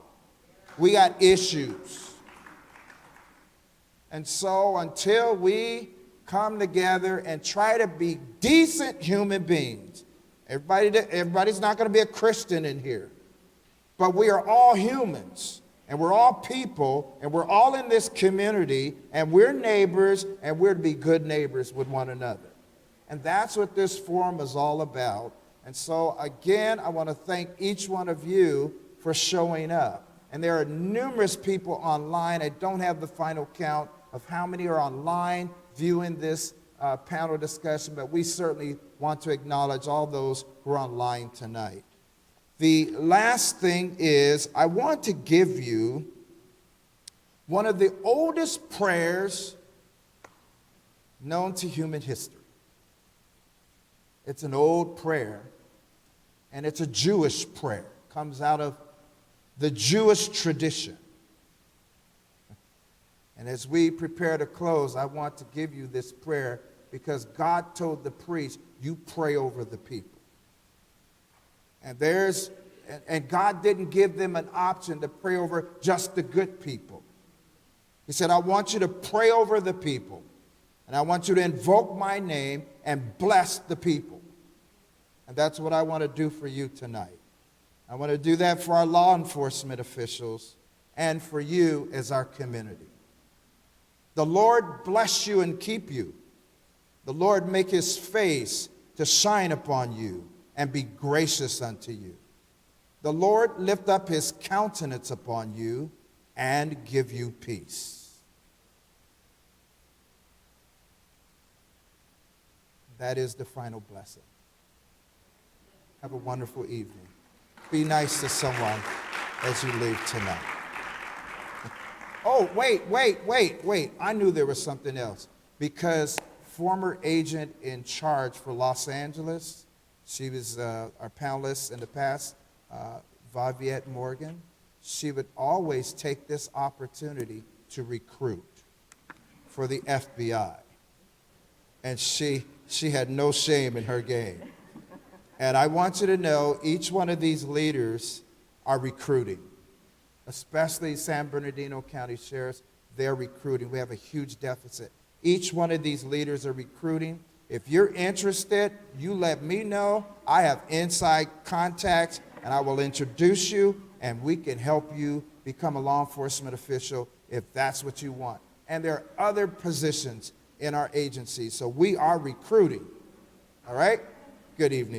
We got issues. And so until we come together and try to be decent human beings, everybody's not going to be a Christian in here, but we are all humans, and we're all people, and we're all in this community, and we're neighbors, and we're to be good neighbors with one another. And that's what this forum is all about. And so, again, I want to thank each one of you for showing up. And there are numerous people online. I don't have the final count of how many are online viewing this panel discussion, but we certainly want to acknowledge all those who are online tonight. The last thing is I want to give you one of the oldest prayers known to human history. It's an old prayer, and it's a Jewish prayer. It comes out of the Jewish tradition. And as we prepare to close, I want to give you this prayer because God told the priest, you pray over the people. And God didn't give them an option to pray over just the good people. He said, I want you to pray over the people. And I want you to invoke my name and bless the people. And that's what I want to do for you tonight. I want to do that for our law enforcement officials and for you as our community. The Lord bless you and keep you. The Lord make his face to shine upon you and be gracious unto you. The Lord lift up his countenance upon you and give you peace. That is the final blessing. Have a wonderful evening. Be nice to someone as you leave tonight. Oh, wait. I knew there was something else. Because former agent in charge for Los Angeles, she was our panelist in the past, Viviette Morgan, she would always take this opportunity to recruit for the FBI. And she had no shame in her game. And I want you to know each one of these leaders are recruiting, especially San Bernardino County Sheriffs. They're recruiting. We have a huge deficit. Each one of these leaders are recruiting. If you're interested, you let me know. I have inside contacts, and I will introduce you, and we can help you become a law enforcement official if that's what you want. And there are other positions in our agency, so we are recruiting. All right? Good evening.